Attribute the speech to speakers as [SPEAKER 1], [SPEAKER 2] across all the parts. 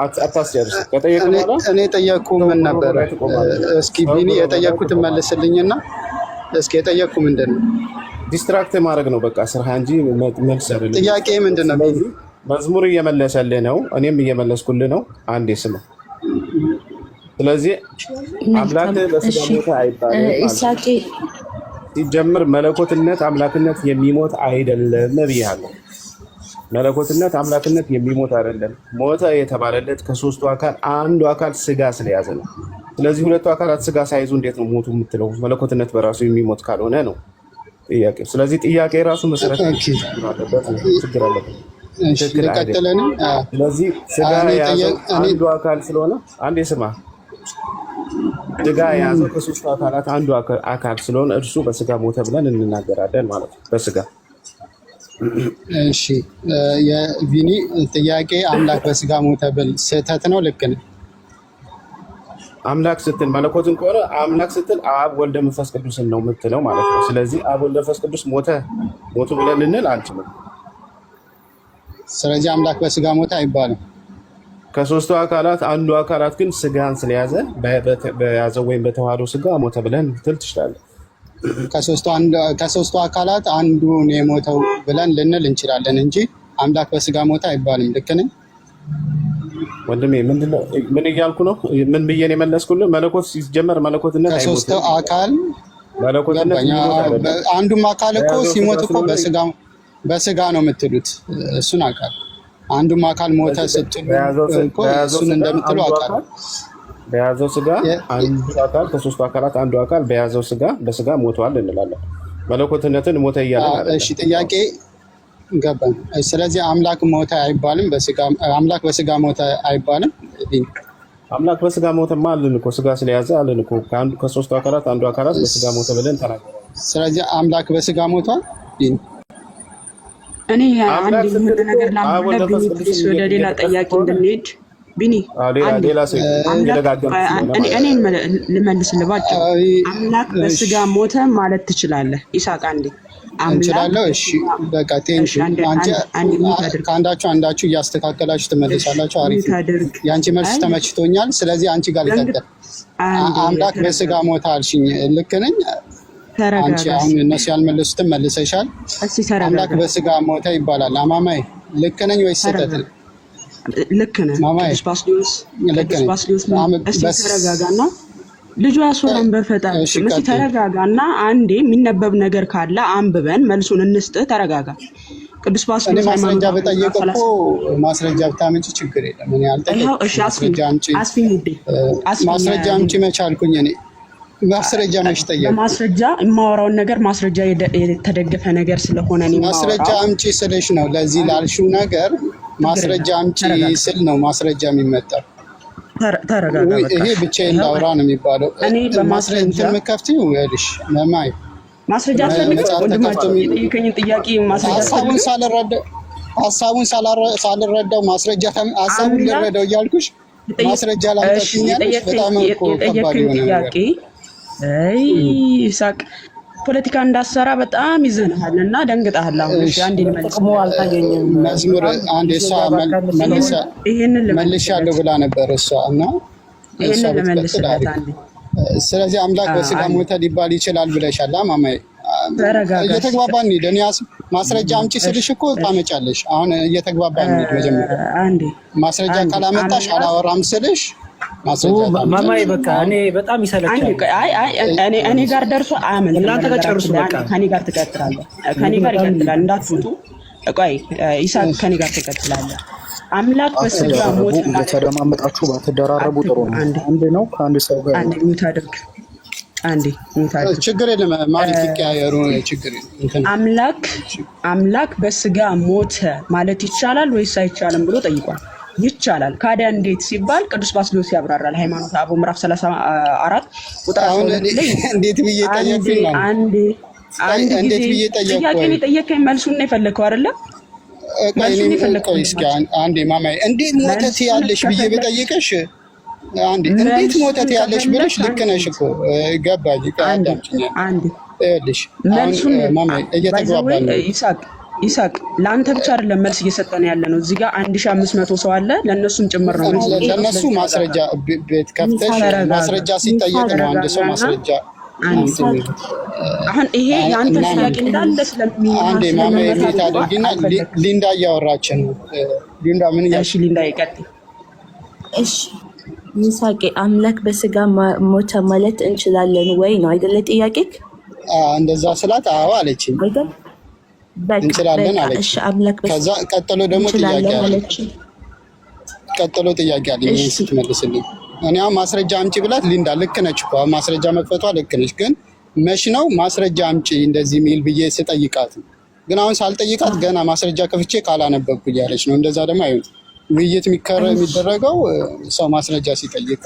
[SPEAKER 1] አታስጨርስ። ከጠየቀ በኋላ
[SPEAKER 2] እኔ ጠየቅኩ ምን ነበር? እስኪ ቢኒ የጠየቅኩትን መልስልኝና እስኪ የጠየቅኩ ምንድን ነው?
[SPEAKER 1] ዲስትራክት ማድረግ ነው በቃ ስራ እንጂ መልስ አይደለም።
[SPEAKER 2] ጥያቄ ምንድን ነው?
[SPEAKER 1] መዝሙር እየመለሰልህ ነው፣ እኔም እየመለስኩልህ ነው። አንዴ ስማ። ስለዚህ አምላክ በስጋ ሞተ አይባልም። ኢሳቂ ሲጀምር መለኮትነት አምላክነት የሚሞት አይደለም ብያለሁ። መለኮትነት አምላክነት የሚሞት አይደለም። ሞተ የተባለለት ከሶስቱ አካል አንዱ አካል ስጋ ስለያዘ ነው። ስለዚህ ሁለቱ አካላት ስጋ ሳይዙ እንዴት ነው ሞቱ የምትለው? መለኮትነት በራሱ የሚሞት ካልሆነ ነው ጥያቄ። ስለዚህ ጥያቄ ራሱ መሰረት ችግር አለበት። ትክክል አይደለም። ስለዚህ ስጋ የያዘው አንዱ አካል ስለሆነ አንዴ ስማ፣ ስጋ የያዘው ከሶስቱ አካላት አንዱ አካል ስለሆነ እርሱ በስጋ ሞተ ብለን እንናገራለን ማለት ነው። በስጋ
[SPEAKER 2] እሺ። የቪኒ ጥያቄ አምላክ በስጋ ሞተ ብል ስህተት ነው? ልክ ነው?
[SPEAKER 1] አምላክ ስትል መለኮትን ከሆነ አምላክ ስትል አብ ወልደ መንፈስ ቅዱስን ነው የምትለው ማለት ነው። ስለዚህ አብ ወልደ መንፈስ ቅዱስ ሞቱ ብለን ልንል አንችልም።
[SPEAKER 2] ስለዚህ አምላክ በስጋ ሞተ አይባልም።
[SPEAKER 1] ከሶስቱ አካላት አንዱ አካላት ግን ስጋን ስለያዘ በያዘው ወይም በተዋህዶ ስጋ ሞተ ብለን ልትል ትችላለህ። ከሶስቱ አካላት አንዱ ነው የሞተው ብለን ልንል እንችላለን እንጂ አምላክ በስጋ ሞተ አይባልም። ልክ ነኝ ወንድሜ? ምን እያልኩ ነው? ምን ብዬ ነው የመለስኩልህ? መለኮት ሲጀመር መለኮትነት አይሞትም።
[SPEAKER 2] ከሶስቱ አካል አንዱም አካል እኮ ሲሞት እኮ በስጋ ነው የምትሉት። እሱን አካል አንዱም አካል ሞተ ስትሉ እኮ እሱን እንደምትሉ አካል
[SPEAKER 1] በያዘው ስጋ አንዱ አካል ከሶስቱ አካላት አንዱ አካል በያዘው ስጋ በስጋ ሞቷል እንላለን። መለኮትነትን ሞተ እያለን።
[SPEAKER 2] እሺ ጥያቄ ገባኝ። ስለዚህ አምላክ ሞተ አይባልም። አምላክ በስጋ ሞተ አይባልም።
[SPEAKER 1] አምላክ በስጋ ሞተማ አልን እኮ ስጋ ስለያዘ አልን እኮ ከሶስቱ አካላት አንዱ አካላት በስጋ ሞተ ብለን ተናገርን።
[SPEAKER 2] ስለዚህ አምላክ በስጋ ሞቷል።
[SPEAKER 3] እኔ አንድ ነገር ላምብለህ ወደ ሌላ ጥያቄ እንድንሄድ ቢኒ እኔ ልመልስልህ ባጭሩ። አምላክ በስጋ ሞተ ማለት ትችላለህ? ይሳቅ አንዴ
[SPEAKER 2] እንችላለሁ። እሺ በቃ አንዳችሁ እያስተካከላችሁ ትመልሳላችሁ። አሪፍ የአንቺ መልስ ተመችቶኛል። ስለዚህ አንቺ ጋር ልቀጥል። አምላክ በስጋ ሞተ አልሽኝ፣ ልክ ነኝ? አንቺ አሁን እነሱ ያልመለሱትን መልሰሻል። አምላክ በስጋ ሞተ ይባላል። አማማይ ልክ ነኝ ወይስ ስህተት ነው?
[SPEAKER 3] ልክ ነህ። ቅዱስ ባስልዮስ እስኪ ተረጋጋና ልጁ ያስወራን በፈጣሪ እስኪ ተረጋጋና አንዴ የሚነበብ ነገር ካለ አንብበን መልሱን እንስጥህ። ተረጋጋ። ቅዱስ ባስልዮስ
[SPEAKER 2] ማስረጃ በጠየቀ እኮ ማስረጃ ብታመጪ ችግር የለም። እኔ አልጠየቅኩም። ማስረጃ አምጪ መቻልኩኝ እኔ ማስረጃ መች ጠየቅኩ?
[SPEAKER 3] ማስረጃ የማወራውን ነገር ማስረጃ የተደገፈ ነገር ስለሆነ ነው።
[SPEAKER 2] ማስረጃ አምጪ ስልሽ ነው ለዚህ ላልሽው ነገር ማስረጃ አምጪ ስል ነው ማስረጃ የሚመጣው።
[SPEAKER 3] ተረጋጋ።
[SPEAKER 2] ይሄ ብቻዬን ላውራ ነው የሚባለው።
[SPEAKER 3] እኔ በማስረጃ
[SPEAKER 2] የምከፍተው ይኸውልሽ መማይ
[SPEAKER 3] ማስረጃ አስፈልግም። ወንድማችን የጠየቀኝን ጥያቄ ማስረጃ
[SPEAKER 2] ሀሳቡን ሳልረዳው ማስረጃ ሀሳቡን ልረዳው እያልኩሽ ማስረጃ ላምጣልኛለሽ። በጣም ከባድ የሆነ ጥያቄ።
[SPEAKER 3] ይሳቅ ፖለቲካ እንዳሰራ በጣም ይዘንሃል እና ደንግጠሃል። አሁን እሺ አንዴ
[SPEAKER 2] አልታገኘም። መዝሙር አንዴ እሷ መልሻለሁ ብላ ነበር እሷ እና
[SPEAKER 3] ይሄንን ለመልስላት አንዴ።
[SPEAKER 2] ስለዚህ አምላክ በስጋ ሞተ ሊባል ይችላል ብለሻል። ማማዬ እየተግባባን እንሂድ። እኔ ማስረጃ አምጪ ስልሽ እኮ ታመጫለሽ። አሁን እየተግባባን እንሂድ። መጀመሪያ
[SPEAKER 3] አንዴ
[SPEAKER 2] ማስረጃ ካላመጣሽ አላወራም ስልሽ
[SPEAKER 4] ማማዬ በቃ እኔ በጣም ይሰለቻል።
[SPEAKER 3] እኔ ጋር ደርሶ አመን
[SPEAKER 4] እናንተ ተጨርሱ። በቃ
[SPEAKER 3] ከኔ ጋር ትቀጥላለህ። ከኔ ጋር ይቀጥላል። እንዳትወጡ። ቆይ ይሳቅ ከኔ ጋር ትቀጥላለህ። አምላክ በስጋ ሞተ ማለት
[SPEAKER 5] ተደማመጣችሁ ባትደራረቡ ጥሩ ነው። አንድ ነው ከአንድ ሰው ጋር
[SPEAKER 3] አንዴ ሙት አድርግ።
[SPEAKER 2] ችግር የለም ማለት ይቀያየሩ። ችግር የለም።
[SPEAKER 3] አምላክ በስጋ ሞተ ማለት ይቻላል ወይስ አይቻልም ብሎ ጠይቋል። ይቻላል። ካዲያ እንዴት ሲባል ቅዱስ ባስልዮስ ያብራራል። ሃይማኖተ አበው ምዕራፍ 34 ቁጥር 12 ላይ
[SPEAKER 2] እንዴት ብዬ ጠየቅኩኝ?
[SPEAKER 3] እንዴት ብዬ ጠየቅኩኝ? ጥያቄ ጠየቀኝ፣ መልሱን ነው የፈለከው አይደለ? መልሱን ነው የፈለከው።
[SPEAKER 2] እስኪ አንዴ ማማዬ እንዴት ሞተት ያለሽ ብዬ በጠየቀሽ አንዴ እንዴት ሞተት ያለሽ ብለሽ ልክ ነሽ እኮ ገባኝ። አንዴ ይኸውልሽ መልሱን ማማዬ እየተግባባን ነው።
[SPEAKER 3] ይሳቅ ይሳቅ ለአንተ ብቻ አይደለም መልስ እየሰጠን ያለ ነው። እዚህ ጋር 1500 ሰው አለ፣ ለነሱም ጭምር ነው።
[SPEAKER 2] ለነሱ ማስረጃ ቤት ከፍተሽ ማስረጃ ሲጠየቅ ነው አንድ ሰው ማስረጃ
[SPEAKER 3] አሁን ይሄ ያንተ ጥያቄ እንዳለ
[SPEAKER 2] አንዴ ማማ የሚት አድርጊና ሊንዳ እያወራች ነው። ሊንዳ ምን ያሺ
[SPEAKER 3] ሊንዳ ይቀጥል።
[SPEAKER 6] እሺ ይሳቅ አምላክ በስጋ ሞተ ማለት እንችላለን ወይ ነው አይደለ ጥያቄክ?
[SPEAKER 2] እንደዛ ስላት አዎ አለችኝ። እንችላለን አለች።
[SPEAKER 6] እሺ አምላክ
[SPEAKER 2] ከዛ ቀጥሎ ደግሞ ጥያቄ አለች። ቀጥሎ ጥያቄ አለኝ ስትመልስልኝ እኔ አሁን ማስረጃ አምጪ ብላት ሊንዳ ልክ ነች እኮ ማስረጃ መክፈቷ ልክ ነች፣ ግን መች ነው ማስረጃ አምጪ እንደዚህ ሚል ብዬ ስጠይቃት ግን አሁን ሳልጠይቃት ገና ማስረጃ ከፍቼ ካላነበብኩ እያለች ነው። እንደዛ ደግሞ አይሆን ውይይት የሚደረገው ሰው ማስረጃ ሲጠይቅ።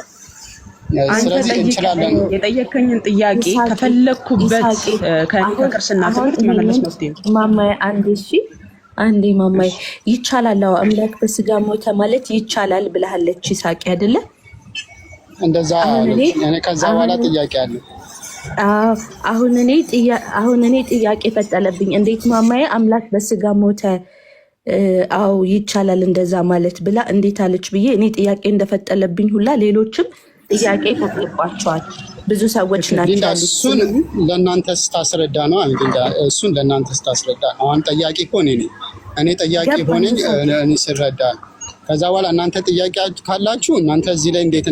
[SPEAKER 2] ስለዚህ እንችላለን።
[SPEAKER 3] የጠየከኝን ጥያቄ ከፈለኩበት ከክርስትና ትምህርት መመለስ መፍትሄ
[SPEAKER 6] ማማዬ አንዴ ማማዬ ይቻላል። አምላክ በስጋ ሞተ ማለት ይቻላል ብለሃለች ይሳቅ አይደለ?
[SPEAKER 2] እንደዛ እኔ ከዛ በኋላ ጥያቄ አለ።
[SPEAKER 6] አሁን እኔ ጥያቄ ፈጠለብኝ። እንዴት ማማዬ አምላክ በስጋ ሞተ አው ይቻላል እንደዛ ማለት ብላ እንዴት አለች ብዬ እኔ ጥያቄ እንደፈጠለብኝ ሁላ ሌሎችም ጥያቄ ፈጥልባቸዋል። ብዙ ሰዎች ናቸው።
[SPEAKER 2] እሱን ለእናንተ ስታስረዳ ነው እሱን ለእናንተ ስታስረዳ ነው። አሁን ጠያቂ እኮ እኔ ጠያቂ ሆነኝ እኔ ስረዳ ነው። ከዛ በኋላ እናንተ ጥያቄ ካላችሁ እናንተ እዚህ ላይ እንዴት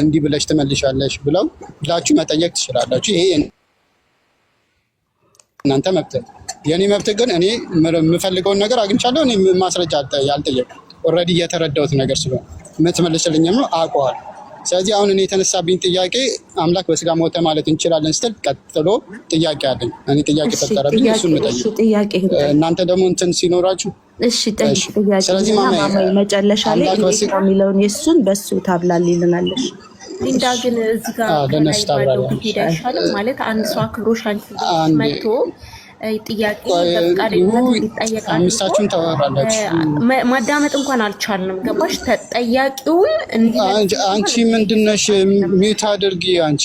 [SPEAKER 2] እንዲህ ብለሽ ትመልሻለሽ ብላችሁ መጠየቅ ትችላላችሁ። ይሄ እናንተ መብት፣ የኔ መብት ግን እኔ የምፈልገውን ነገር አግኝቻለሁ። እኔ ማስረጃ ያልጠየቅኩ ኦልሬዲ እየተረዳሁት ነገር ስለሆነ የምትመልስልኝም ነው አውቀዋለሁ። ስለዚህ አሁን እኔ የተነሳብኝ ጥያቄ አምላክ በስጋ ሞተ ማለት እንችላለን ስትል ቀጥሎ ጥያቄ አለኝ። እኔ ጥያቄ ፈጠረብኝ፣ እሱን ልጠይቅ። እናንተ ደግሞ እንትን ሲኖራችሁ
[SPEAKER 6] እሺ ጠይቅ ጥያቄ። ስለዚህ ማማዬ መጨረሻ ላይ የሚለውን የሱን በሱ ታብላልልናለሽ።
[SPEAKER 7] ሊንዳ ግን እዚህ ጋር ለነሱ ታብላልልናለሽ ማለት አንድ ሰው አክብሮሽ አንቺ መጥቶ ጥያቄ በቃሪነት ይጠየቃል።
[SPEAKER 2] አምስታችሁን ታወራላችሁ።
[SPEAKER 7] ማዳመጥ እንኳን አልቻልንም። ገባሽ? ተጠያቂውን
[SPEAKER 2] አንቺ ምንድነሽ ሚት አድርጊ። አንቺ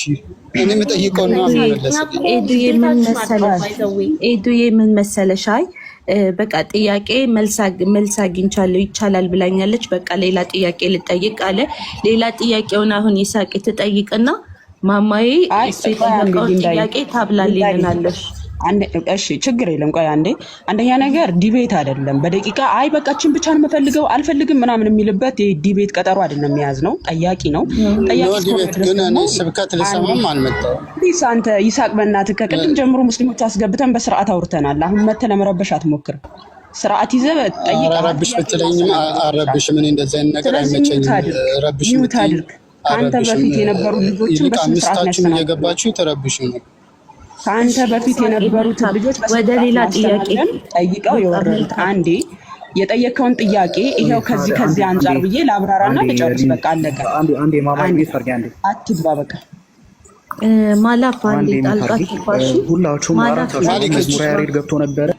[SPEAKER 2] እኔ የምጠይቀው ነው ማለት ነው።
[SPEAKER 6] ኤዱዬ ምን መሰለሽ? አይ በቃ ጥያቄ መልስ አግኝቻለሁ ይቻላል ብላኛለች። በቃ ሌላ ጥያቄ ልጠይቅ አለ። ሌላ ጥያቄውን አሁን ይሳቅ ትጠይቅና ማማዬ እሱ የጠየቀውን ጥያቄ ታብላልልናለሽ።
[SPEAKER 3] እሺ ችግር የለም። ቆይ አንደኛ ነገር ዲቤት አይደለም። በደቂቃ አይ በቃችን ብቻ ነው የምፈልገው አልፈልግም ምናምን የሚልበት ዲቤት ቀጠሮ አይደለም የሚያዝ ነው። ጠያቂ ነው።
[SPEAKER 2] ዲቤት ግን እኔ ስብከት ልሰማም አልመጣሁም።
[SPEAKER 3] አንተ ይሳቅ በእናትህ ከቅድም ጀምሮ ሙስሊሞች አስገብተን በስርዓት አውርተናል። አሁን መተህ ለመረበሽ አትሞክር። ስርዓት ይዘህ ጠይቅ።
[SPEAKER 2] ረብሽ ብትለኝም አልረብሽም። እኔ እንደዚህ አይነት ነገር አይመቸኝም። ረብሽ ብትይ
[SPEAKER 3] ከአንተ በፊት የነበሩ ልጆችን በስነ ስርዓት ነው
[SPEAKER 2] እየገባችሁ ተረብሹ ነው።
[SPEAKER 3] ከአንተ በፊት የነበሩት ልጆች
[SPEAKER 6] ወደ ሌላ ጥያቄ
[SPEAKER 3] ጠይቀው የወረዱት አንዴ የጠየቀውን ጥያቄ ይሄው ከዚህ አንፃር ብዬ ላብራራና ልጨርስ። በቃ አለቀ።
[SPEAKER 5] አንዴ ማማዬ ፈርጊ አንዴ
[SPEAKER 3] አትግባ። በቃ
[SPEAKER 6] ማላፍ አንዴ ጣልቃ ትባሽ።
[SPEAKER 5] ሁላችሁም አራታችሁ መዝሙር ያሬድ ገብቶ ነበረ።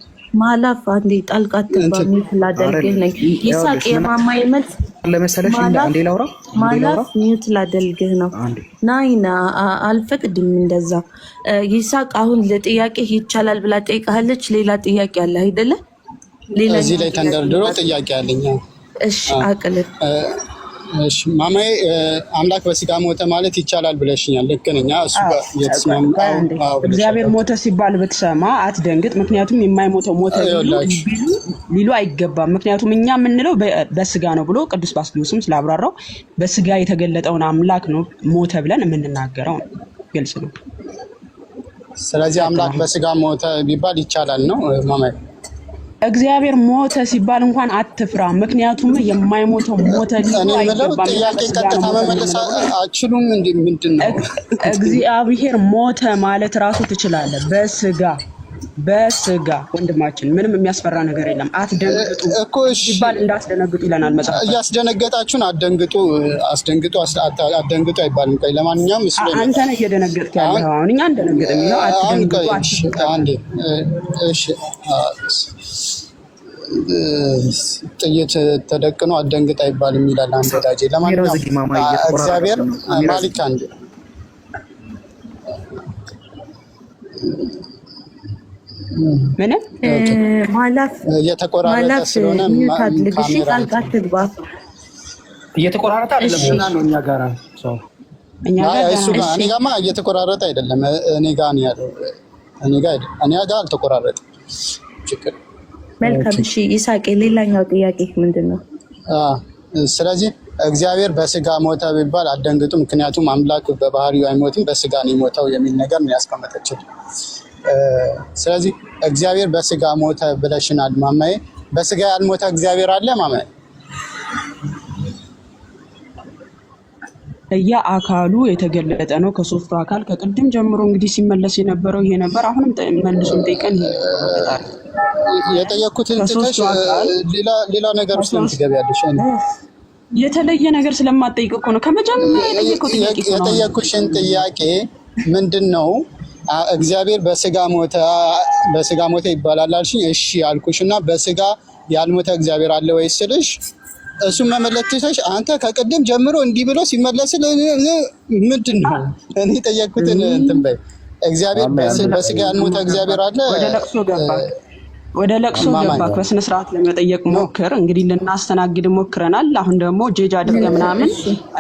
[SPEAKER 6] ማላፍ አንዴ ጣልቃ ትባሚ ፍላደርግህ ነኝ ይሳቅ የማማዬ መልስ
[SPEAKER 5] ለመሰለሽ አንዴ ላውራ
[SPEAKER 6] ማላፍ ሚውት ላደልግህ ነው። ናይና አልፈቅድም እንደዛ። ይሳቅ አሁን ለጥያቄ ይቻላል ብላ ጠይቃለች። ሌላ ጥያቄ አለ አይደለ?
[SPEAKER 2] ሌላ እዚህ ላይ ተንደርድሮ ጥያቄ አለኝ።
[SPEAKER 6] እሺ አቅልል።
[SPEAKER 2] እሺ ማማዬ አምላክ በስጋ ሞተ ማለት ይቻላል ብለሽኛል። ልክ ነኝ። እሱ ጋር የተስማማው
[SPEAKER 3] እግዚአብሔር ሞተ ሲባል ብትሰማ አትደንግጥ። ምክንያቱም የማይሞተው ሞተ ሊሉ አይገባም። ምክንያቱም እኛ የምንለው በስጋ ነው ብሎ ቅዱስ ባስልዮስም ስላብራራው በስጋ የተገለጠውን አምላክ ነው ሞተ ብለን የምንናገረው ነው። ግልጽ ነው።
[SPEAKER 2] ስለዚህ አምላክ በስጋ ሞተ ቢባል ይቻላል ነው ማማዬ።
[SPEAKER 3] እግዚአብሔር ሞተ ሲባል እንኳን አትፍራ። ምክንያቱም የማይሞተው ሞተ ሊሉ አይገባም።
[SPEAKER 2] ጥያቄ ቀጥታ መመለስ አችሉም። ምንድን ነው
[SPEAKER 3] እግዚአብሔር ሞተ ማለት ራሱ ትችላለህ። በስጋ ወንድማችን ምንም የሚያስፈራ ነገር የለም። አትደንግጡ
[SPEAKER 2] እኮ
[SPEAKER 3] ሲባል እንዳስደነግጡ ይለናል መጽሐፍ።
[SPEAKER 2] እያስደነገጣችሁን አትደንግጡ አይባልም። ቆይ ለማንኛውም እሱ ላይ
[SPEAKER 3] አንተ ነህ እየደነገጥክ ያለው። አሁን እኛ እንደነገጥን ነው። አትደንግጡ።
[SPEAKER 2] እሺ ጥይት ተደቅኖ አትደንግጥ አይባልም ይላል አንድ ወዳጄ። ለማንኛውም እግዚአብሔር ማሊክ አንድ
[SPEAKER 3] ምን
[SPEAKER 6] ማላፍ
[SPEAKER 2] እየተቆራረጠ ስለሆነ
[SPEAKER 6] ታድልግሽ ጣልቃ ትግባ
[SPEAKER 4] እየተቆራረጠ አይደለም ነው እኛ ጋር ሰው
[SPEAKER 3] እኛ ጋር
[SPEAKER 2] እኔ ጋርማ እየተቆራረጠ አይደለም እኔ ጋር ነው ያለው እኔ ጋር አልተቆራረጠም ችግር
[SPEAKER 6] መልካም እሺ ይሳቅ ሌላኛው ጥያቄ ምንድነው
[SPEAKER 2] ስለዚህ እግዚአብሔር በስጋ ሞተ ቢባል አደንግጡ ምክንያቱም አምላክ በባህሪው አይሞትም በስጋ ነው የሞተው የሚል ነገር ነው ያስቀመጠችው ስለዚህ እግዚአብሔር በስጋ ሞተ ብለሽናል ማማዬ በስጋ ያልሞተ እግዚአብሔር አለ ማማዬ
[SPEAKER 3] አካሉ የተገለጠ ነው ከሶስቱ አካል ከቅድም ጀምሮ እንግዲህ ሲመለስ የነበረው ይሄ ነበር አሁንም መልሶም ጠይቀን
[SPEAKER 2] የጠየኩትን ትተሽ ሌላ ነገር ውስጥ ትገቢያለሽ
[SPEAKER 3] የተለየ ነገር ስለማጠይቅ እኮ ነው ከመጀመሪያ
[SPEAKER 2] የጠየኩሽን ጥያቄ ምንድነው እግዚአብሔር በስጋ ሞተ ይባላል አልሽኝ እሺ አልኩሽና በስጋ ያልሞተ እግዚአብሔር አለ ወይ ስልሽ እሱን መመለክተሽ አንተ ከቅድም ጀምሮ እንዲህ ብሎ ሲመለስልህ ምንድነው እኔ ጠየቅኩትን እንትን በይ እግዚአብሔር በስጋ ያልሞተ እግዚአብሔር አለ
[SPEAKER 3] ወደ ለቅሶ ገባክ በስነ ስርዓት ለመጠየቅ ሞክር እንግዲህ ልናስተናግድ ሞክረናል አሁን ደግሞ ጄጅ አድርገህ ምናምን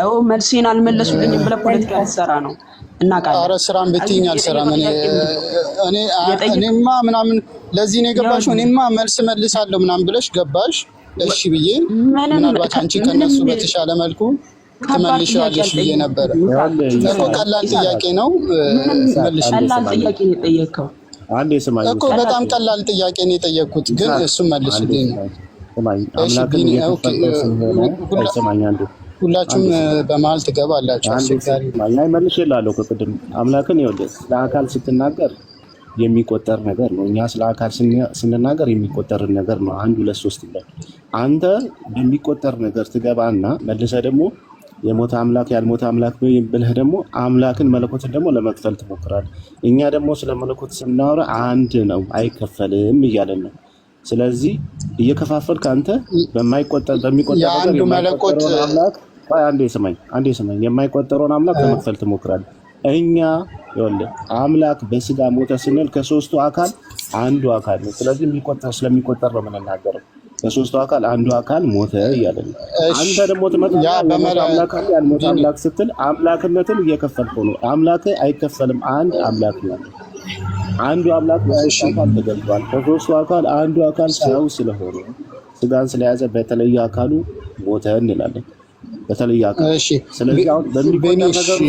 [SPEAKER 3] አው መልሴን አልመለሱልኝም ብለህ ፖለቲካ ያሰራ ነው እናቃለን
[SPEAKER 2] ኧረ ስራም ብትይኝ አልሰራም እኔማ ምናምን ለዚህ ነው የገባሽው እኔማ መልስ መልሳለሁ ምናምን ብለሽ ገባሽ እሺ ብዬ ምናልባት አንቺ ከነሱ በተሻለ መልኩ ትመልሻለሽ ብዬ ነበር እኮ ቀላል ጥያቄ ነው
[SPEAKER 3] ቀላል ጥያቄ ነው የጠየቀው
[SPEAKER 1] አንዴ ስማኝ
[SPEAKER 2] እኮ በጣም ቀላል ጥያቄ ነው የጠየቅኩት ግን እሱን መልሽልኝ
[SPEAKER 1] ስማኝ አምላክን እየተፈጠረ
[SPEAKER 2] ሁላችሁም በመሀል ትገባላችሁ አስቸጋሪ
[SPEAKER 1] ማኛይ መልሽላለሁ ከቅድም አምላክን ይወደስ ለአካል ስትናገር የሚቆጠር ነገር ነው እኛ ስለ አካል ስንናገር የሚቆጠር ነገር ነው 1 2 3 ብለን አንተ በሚቆጠር ነገር ትገባና መልሰ ደግሞ የሞተ አምላክ ያልሞተ አምላክ ብለህ ደግሞ አምላክን መለኮትን ደግሞ ለመክፈል ትሞክራለህ እኛ ደግሞ ስለ መለኮት ስናወራ አንድ ነው አይከፈልም እያለን ነው ስለዚህ እየከፋፈልክ አንተ በሚቆጠር
[SPEAKER 2] የአንዱ መለኮት
[SPEAKER 1] አምላክ አንዴ ስማኝ የማይቆጠረውን አምላክ ለመክፈል ትሞክራለህ እኛ ይኸውልህ አምላክ በስጋ ሞተ ስንል ከሶስቱ አካል አንዱ አካል ነው ስለዚህ ስለሚቆጠር ነው የምንናገረው ከሶስቱ አካል አንዱ አካል ሞተ እያለን አንተ ደግሞ ትመጣለህ አምላክ ያልሞተ አምላክ ስትል አምላክነትን እየከፈልከው ነው አምላክ አይከፈልም አንድ አምላክ ነው አንዱ አምላክ አካል ተገልጧል ከሶስቱ አካል አንዱ አካል ሰው ስለሆነ ስጋን ስለያዘ በተለየ አካሉ ሞተ እንላለን በተለየ አካል
[SPEAKER 2] እሺ
[SPEAKER 1] ስለዚህ አሁን በሚቆጠር ነገር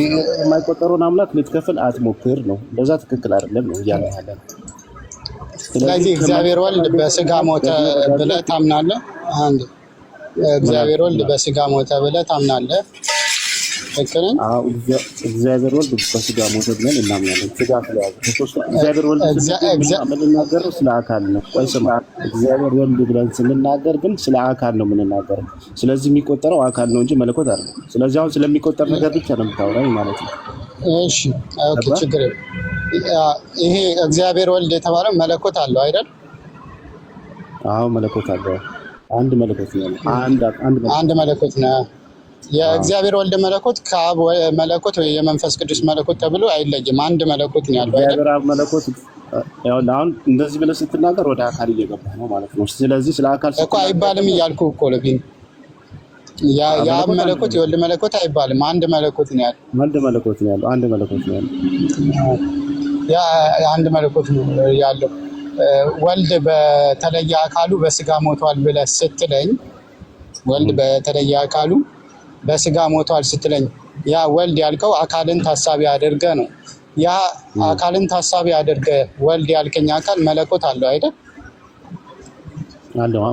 [SPEAKER 1] የማይቆጠረውን አምላክ ልትከፍል አትሞክር ነው እንደዛ ትክክል አይደለም ነው ያለው
[SPEAKER 2] ስለዚህ እግዚአብሔር ወልድ በስጋ ሞተ ብለህ ታምናለህ አንድ እግዚአብሔር ወልድ በስጋ ሞተ ብለህ ታምናለህ ትክክል
[SPEAKER 1] እግዚአብሔር ወልድ በስጋ ሞተ ብለን እናምናለን ስጋ ስለያዘ እግዚአብሔር ወልድ የምንናገረው ስለ አካል ነው ወይ ስማ እግዚአብሔር ወልድ ብለን ስንናገር ግን ስለ አካል ነው የምንናገረው ስለዚህ የሚቆጠረው አካል ነው እንጂ መለኮት አይደለም ስለዚህ አሁን ስለሚቆጠር ነገር ብቻ ነው የምታወራው ማለት ነው
[SPEAKER 2] እሺ ኦኬ ችግር ይሄ እግዚአብሔር ወልድ የተባለው መለኮት አለው አይደል
[SPEAKER 1] አዎ መለኮት አለው አንድ መለኮት ነው
[SPEAKER 2] አንድ መለኮት ነው የእግዚአብሔር ወልድ መለኮት ከአብ መለኮት ወይ የመንፈስ ቅዱስ መለኮት ተብሎ አይለይም አንድ መለኮት ነው ያለው
[SPEAKER 1] እግዚአብሔር አብ መለኮት ያው አሁን እንደዚህ ብለህ ስትናገር ወደ አካል እየገባህ ነው ማለት ነው ስለዚህ ስለ አካል
[SPEAKER 2] እኮ አይባልም እያልኩ እኮ ለቢን የአብ መለኮት የወልድ መለኮት አይባልም አንድ መለኮት ነው ያለው
[SPEAKER 1] አንድ መለኮት ነው ያለው አንድ መለኮት ነው ያለው
[SPEAKER 2] አንድ መለኮት ነው ያለው ወልድ በተለየ አካሉ በስጋ ሞቷል ብለህ ስትለኝ ወልድ በተለየ አካሉ በስጋ ሞቷል ስትለኝ ያ ወልድ ያልከው አካልን ታሳቢ አድርገ ነው ያ አካልን ታሳቢ አድርገ ወልድ ያልከኝ አካል መለኮት አለው አይደል
[SPEAKER 1] አለው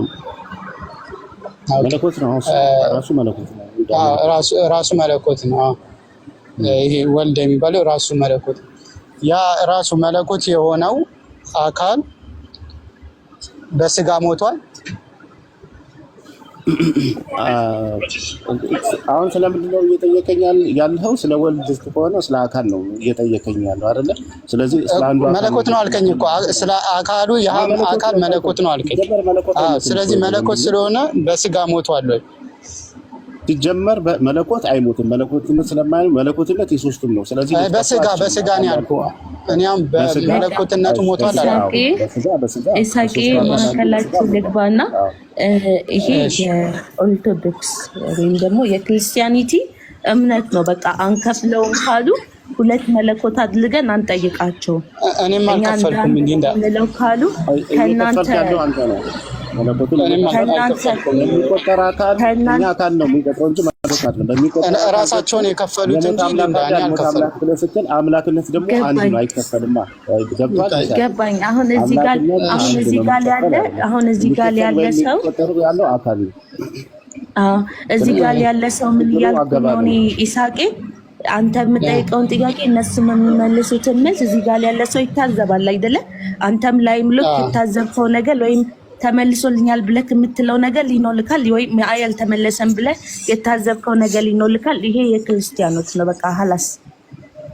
[SPEAKER 1] መለኮት ነው ራሱ መለኮት ነው
[SPEAKER 2] ራሱ መለኮት ነው ይሄ ወልድ የሚባለው ራሱ መለኮት ያ ራሱ መለኮት የሆነው አካል በስጋ ሞቷል
[SPEAKER 1] አሁን ስለምንድን ነው እየጠየቀኝ ያለው ስለ ወልድ ከሆነ ስለ አካል ነው እየጠየቀኝ ያለው አይደለ ስለዚህ ስለ አንዱ
[SPEAKER 2] መለኮት ነው አልከኝ እኮ ስለ አካሉ ያ አካል መለኮት ነው አልከኝ ስለዚህ መለኮት ስለሆነ በስጋ ሞቷል ወይ
[SPEAKER 1] ሲጀመር መለኮት አይሞትም። መለኮትነት ስለማይሞት መለኮትነት የሶስቱም ነው። ስለዚህ
[SPEAKER 2] በስጋ ነው ያልኩህ። እኛም በመለኮትነቱ ሞቷል አላልኩም።
[SPEAKER 6] ኢሳቂ ማከላችሁ ልግባና ይሄ የኦርቶዶክስ ወይም ደግሞ የክርስቲያኒቲ እምነት ነው። በቃ አንከፍለውም ካሉ ሁለት መለኮት አድርገን አንጠይቃቸው።
[SPEAKER 2] እኔም አልከፈልኩም እንዴ
[SPEAKER 6] እንዳለው ካሉ ከናንተ
[SPEAKER 2] ራሳቸውን የከፈሉት እንጂ እንዳኛ አልከፈልኩም።
[SPEAKER 1] አምላክነት ደግሞ አንድ ነው፣ አይከፈልማ።
[SPEAKER 6] ገባኝ። አሁን እዚህ ጋር ያለ ሰው
[SPEAKER 1] ያለው አካል ነው።
[SPEAKER 6] እዚህ ጋር ያለ ሰው ምን እያልኩ ነው እኔ ኢሳቄ፣ አንተ የምጠይቀውን ጥያቄ እነሱም የሚመልሱትን መልስ እዚህ ጋር ያለ ሰው ይታዘባል አይደለ? አንተም ላይም ልክ የታዘብከው ነገር ወይም ተመልሶልኛል ብለህ የምትለው ነገር ሊኖልካል፣ ወይም ያልተመለሰም ብለህ የታዘብከው ነገር ሊኖልካል። ይሄ የክርስቲያኖች ነው በቃ ሀላስ።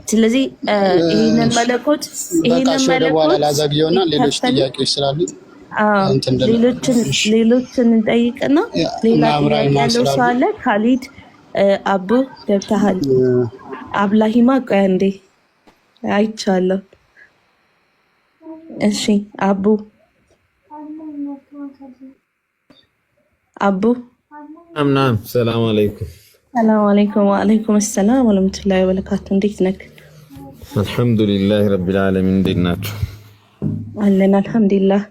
[SPEAKER 6] ስለዚህ ይሄንን መለኮት
[SPEAKER 2] ላዘግየውና ሌሎች ጥያቄዎች ስላሉ
[SPEAKER 6] ሌሎችን እንጠይቅና ሌላ ጥያቄ ያለው ሰው አለ። ካሊድ አቡ ገብተሃል። አብላሂማ ቆይ አንዴ አይቻለሁ። እሺ አቡ
[SPEAKER 8] ናም ሰላም አለይኩም።
[SPEAKER 6] ሰላም አለይኩም። ወአለይኩም ሰላም ወራህመቱላሂ ወበረካቱ። እንዴት ነህ?
[SPEAKER 8] አልሐምዱሊላህ ረቢል ዓለሚን። እንዴት ናችሁ?
[SPEAKER 6] አለን አልሐምዱሊላህ።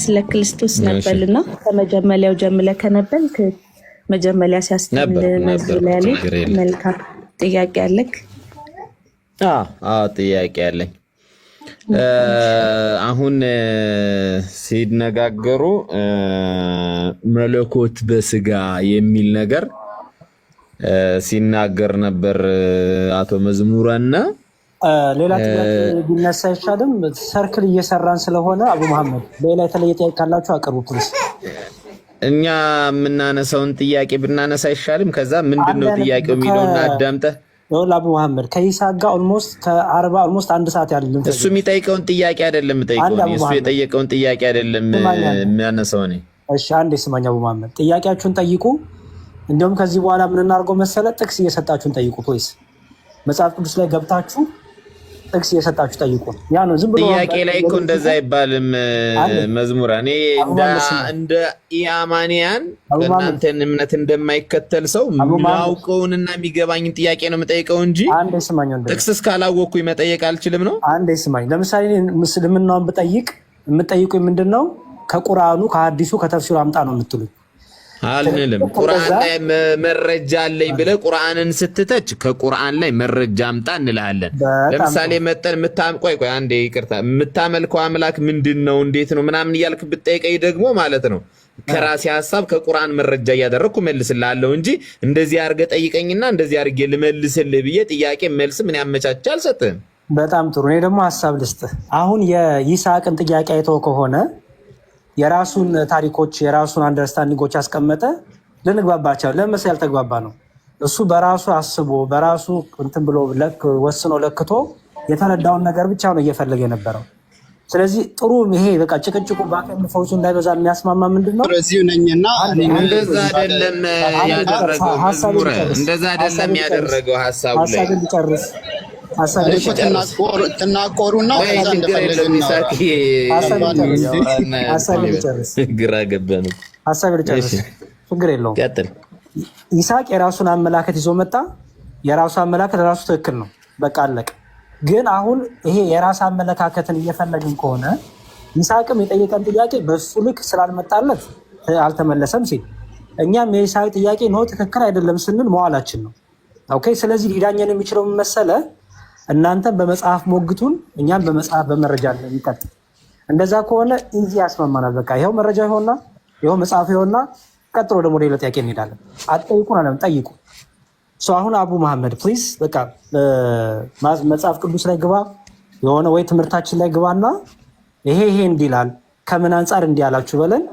[SPEAKER 6] ስለ ክርስቶስ ነበርና ከመጀመሪያው ጀምረህ ከነበርክ መጀመሪያ ሲያስተምር ነበር። መልካም ጥያቄ አለክ?
[SPEAKER 8] ጥያቄ አለኝ። አሁን ሲነጋገሩ መለኮት በስጋ የሚል ነገር ሲናገር ነበር አቶ መዝሙራና
[SPEAKER 4] ሌላ ጥያቄ ቢነሳ አይሻልም? ሰርክል እየሰራን ስለሆነ አቡ መሐመድ ሌላ የተለየ ጥያቄ ካላችሁ አቅርቡ ፕሊዝ።
[SPEAKER 8] እኛ የምናነሳውን ጥያቄ ብናነሳ አይሻልም? ከዛ ምንድነው ጥያቄው የሚለውና አዳምጠህ
[SPEAKER 4] አቡ መሐመድ ከይሳቅ ጋር ኦልሞስት አንድ ሰዓት ያለው
[SPEAKER 8] እሱ የሚጠይቀውን ጥያቄ አይደለም የምጠይቀው እሱ የጠየቀውን ጥያቄ አይደለም የሚያነሳው ነው።
[SPEAKER 4] እሺ አንዴ ስማኝ አቡ መሐመድ፣ ጥያቄያችሁን ጠይቁ። እንደውም ከዚህ በኋላ ምን እናድርገው መሰለ፣ ጥቅስ እየሰጣችሁን ጠይቁ ፕሊዝ። መጽሐፍ ቅዱስ ላይ ገብታችሁ ጥቅስ እየሰጣችሁ ጠይቁ። ያ ነው ዝም ብሎ
[SPEAKER 8] ጥያቄ ላይ እኮ እንደዛ አይባልም። መዝሙር እኔ እንደ ኢአማንያን እናንተን እምነት እንደማይከተል ሰው ማውቀውንና የሚገባኝን ጥያቄ ነው የምጠይቀው እንጂ ጥቅስ እስካላወቅኩኝ መጠየቅ አልችልም ነው።
[SPEAKER 4] አንዴ ስማኝ። ለምሳሌ ምስልምናውን ብጠይቅ የምትጠይቁኝ ምንድነው? ከቁርአኑ ከሐዲሱ ከተፍሲሩ አምጣ ነው የምትሉኝ።
[SPEAKER 8] አልልም። ቁርአን ላይ መረጃ አለኝ ብለህ ቁርአንን ስትተች ከቁርአን ላይ መረጃ አምጣ እንልሃለን። ለምሳሌ መጠን ቆይ አንዴ ይቅርታ፣ የምታመልከው አምላክ ምንድነው እንዴት ነው ምናምን እያልክ ብትጠይቀኝ ደግሞ ማለት ነው ከራሴ ሐሳብ ከቁርአን መረጃ እያደረኩ መልስልሃለሁ እንጂ እንደዚህ አድርገህ ጠይቀኝና እንደዚህ አድርጌ ልመልስልህ ብዬ ጥያቄ መልስ ምን ያመቻች አልሰጥህም።
[SPEAKER 4] በጣም ጥሩ። እኔ ደግሞ ሐሳብ ልስጥህ። አሁን የይስሐቅን ጥያቄ አይተው ከሆነ የራሱን ታሪኮች የራሱን አንደርስታንዲንጎች ያስቀመጠ ልንግባባቸው ለምሳሌ ያልተግባባ ነው። እሱ በራሱ አስቦ በራሱ እንትን ብሎ ወስኖ ለክቶ የተረዳውን ነገር ብቻ ነው እየፈለገ የነበረው። ስለዚህ ጥሩ ይሄ በቃ ጭቅጭቁ ባከም ፈውሱ እንዳይበዛ የሚያስማማ ምንድነው?
[SPEAKER 2] ስለዚህ ነኝና
[SPEAKER 8] እንደዛ አይደለም ያደረገው መዝሙር፣ እንደዛ አይደለም ያደረገው ሐሳቡ ላይ
[SPEAKER 4] ጨርስ
[SPEAKER 2] ትናቆሩና ከዛ እንደፈለገ
[SPEAKER 8] ግራ ገባን።
[SPEAKER 4] ሐሳብ ልጨርስ፣ ችግር የለውም።
[SPEAKER 8] ቀጥል።
[SPEAKER 4] ይስሐቅ የራሱን አመላከት ይዞ መጣ። የራሱ አመላከት ራሱ ትክክል ነው፣ በቃ አለቀ። ግን አሁን ይሄ የራስ አመለካከትን እየፈለግን ከሆነ ይስሐቅም የጠየቀን ጥያቄ በሱ ልክ ስላልመጣለት አልተመለሰም ሲል እኛም የይስሐቅ ጥያቄ ነው ትክክል አይደለም ስንል መዋላችን ነው። ኦኬ። ስለዚህ ሊዳኘን የሚችለው መሰለ እናንተም በመጽሐፍ ሞግቱን፣ እኛም በመጽሐፍ በመረጃ የሚቀጥል እንደዛ ከሆነ ኢዚ ያስማማናል። በቃ ይኸው መረጃ ይሆንና ይኸው መጽሐፍ ይሆንና ቀጥሎ ደግሞ ሌላ ጥያቄ እንሄዳለን። አትጠይቁን አለም ጠይቁ። አሁን አቡ መሐመድ ፕሊዝ በቃ መጽሐፍ ቅዱስ ላይ ግባ፣ የሆነ ወይ ትምህርታችን ላይ ግባና ይሄ እንዲህ ይላል ከምን አንጻር እንዲህ አላችሁ በለን።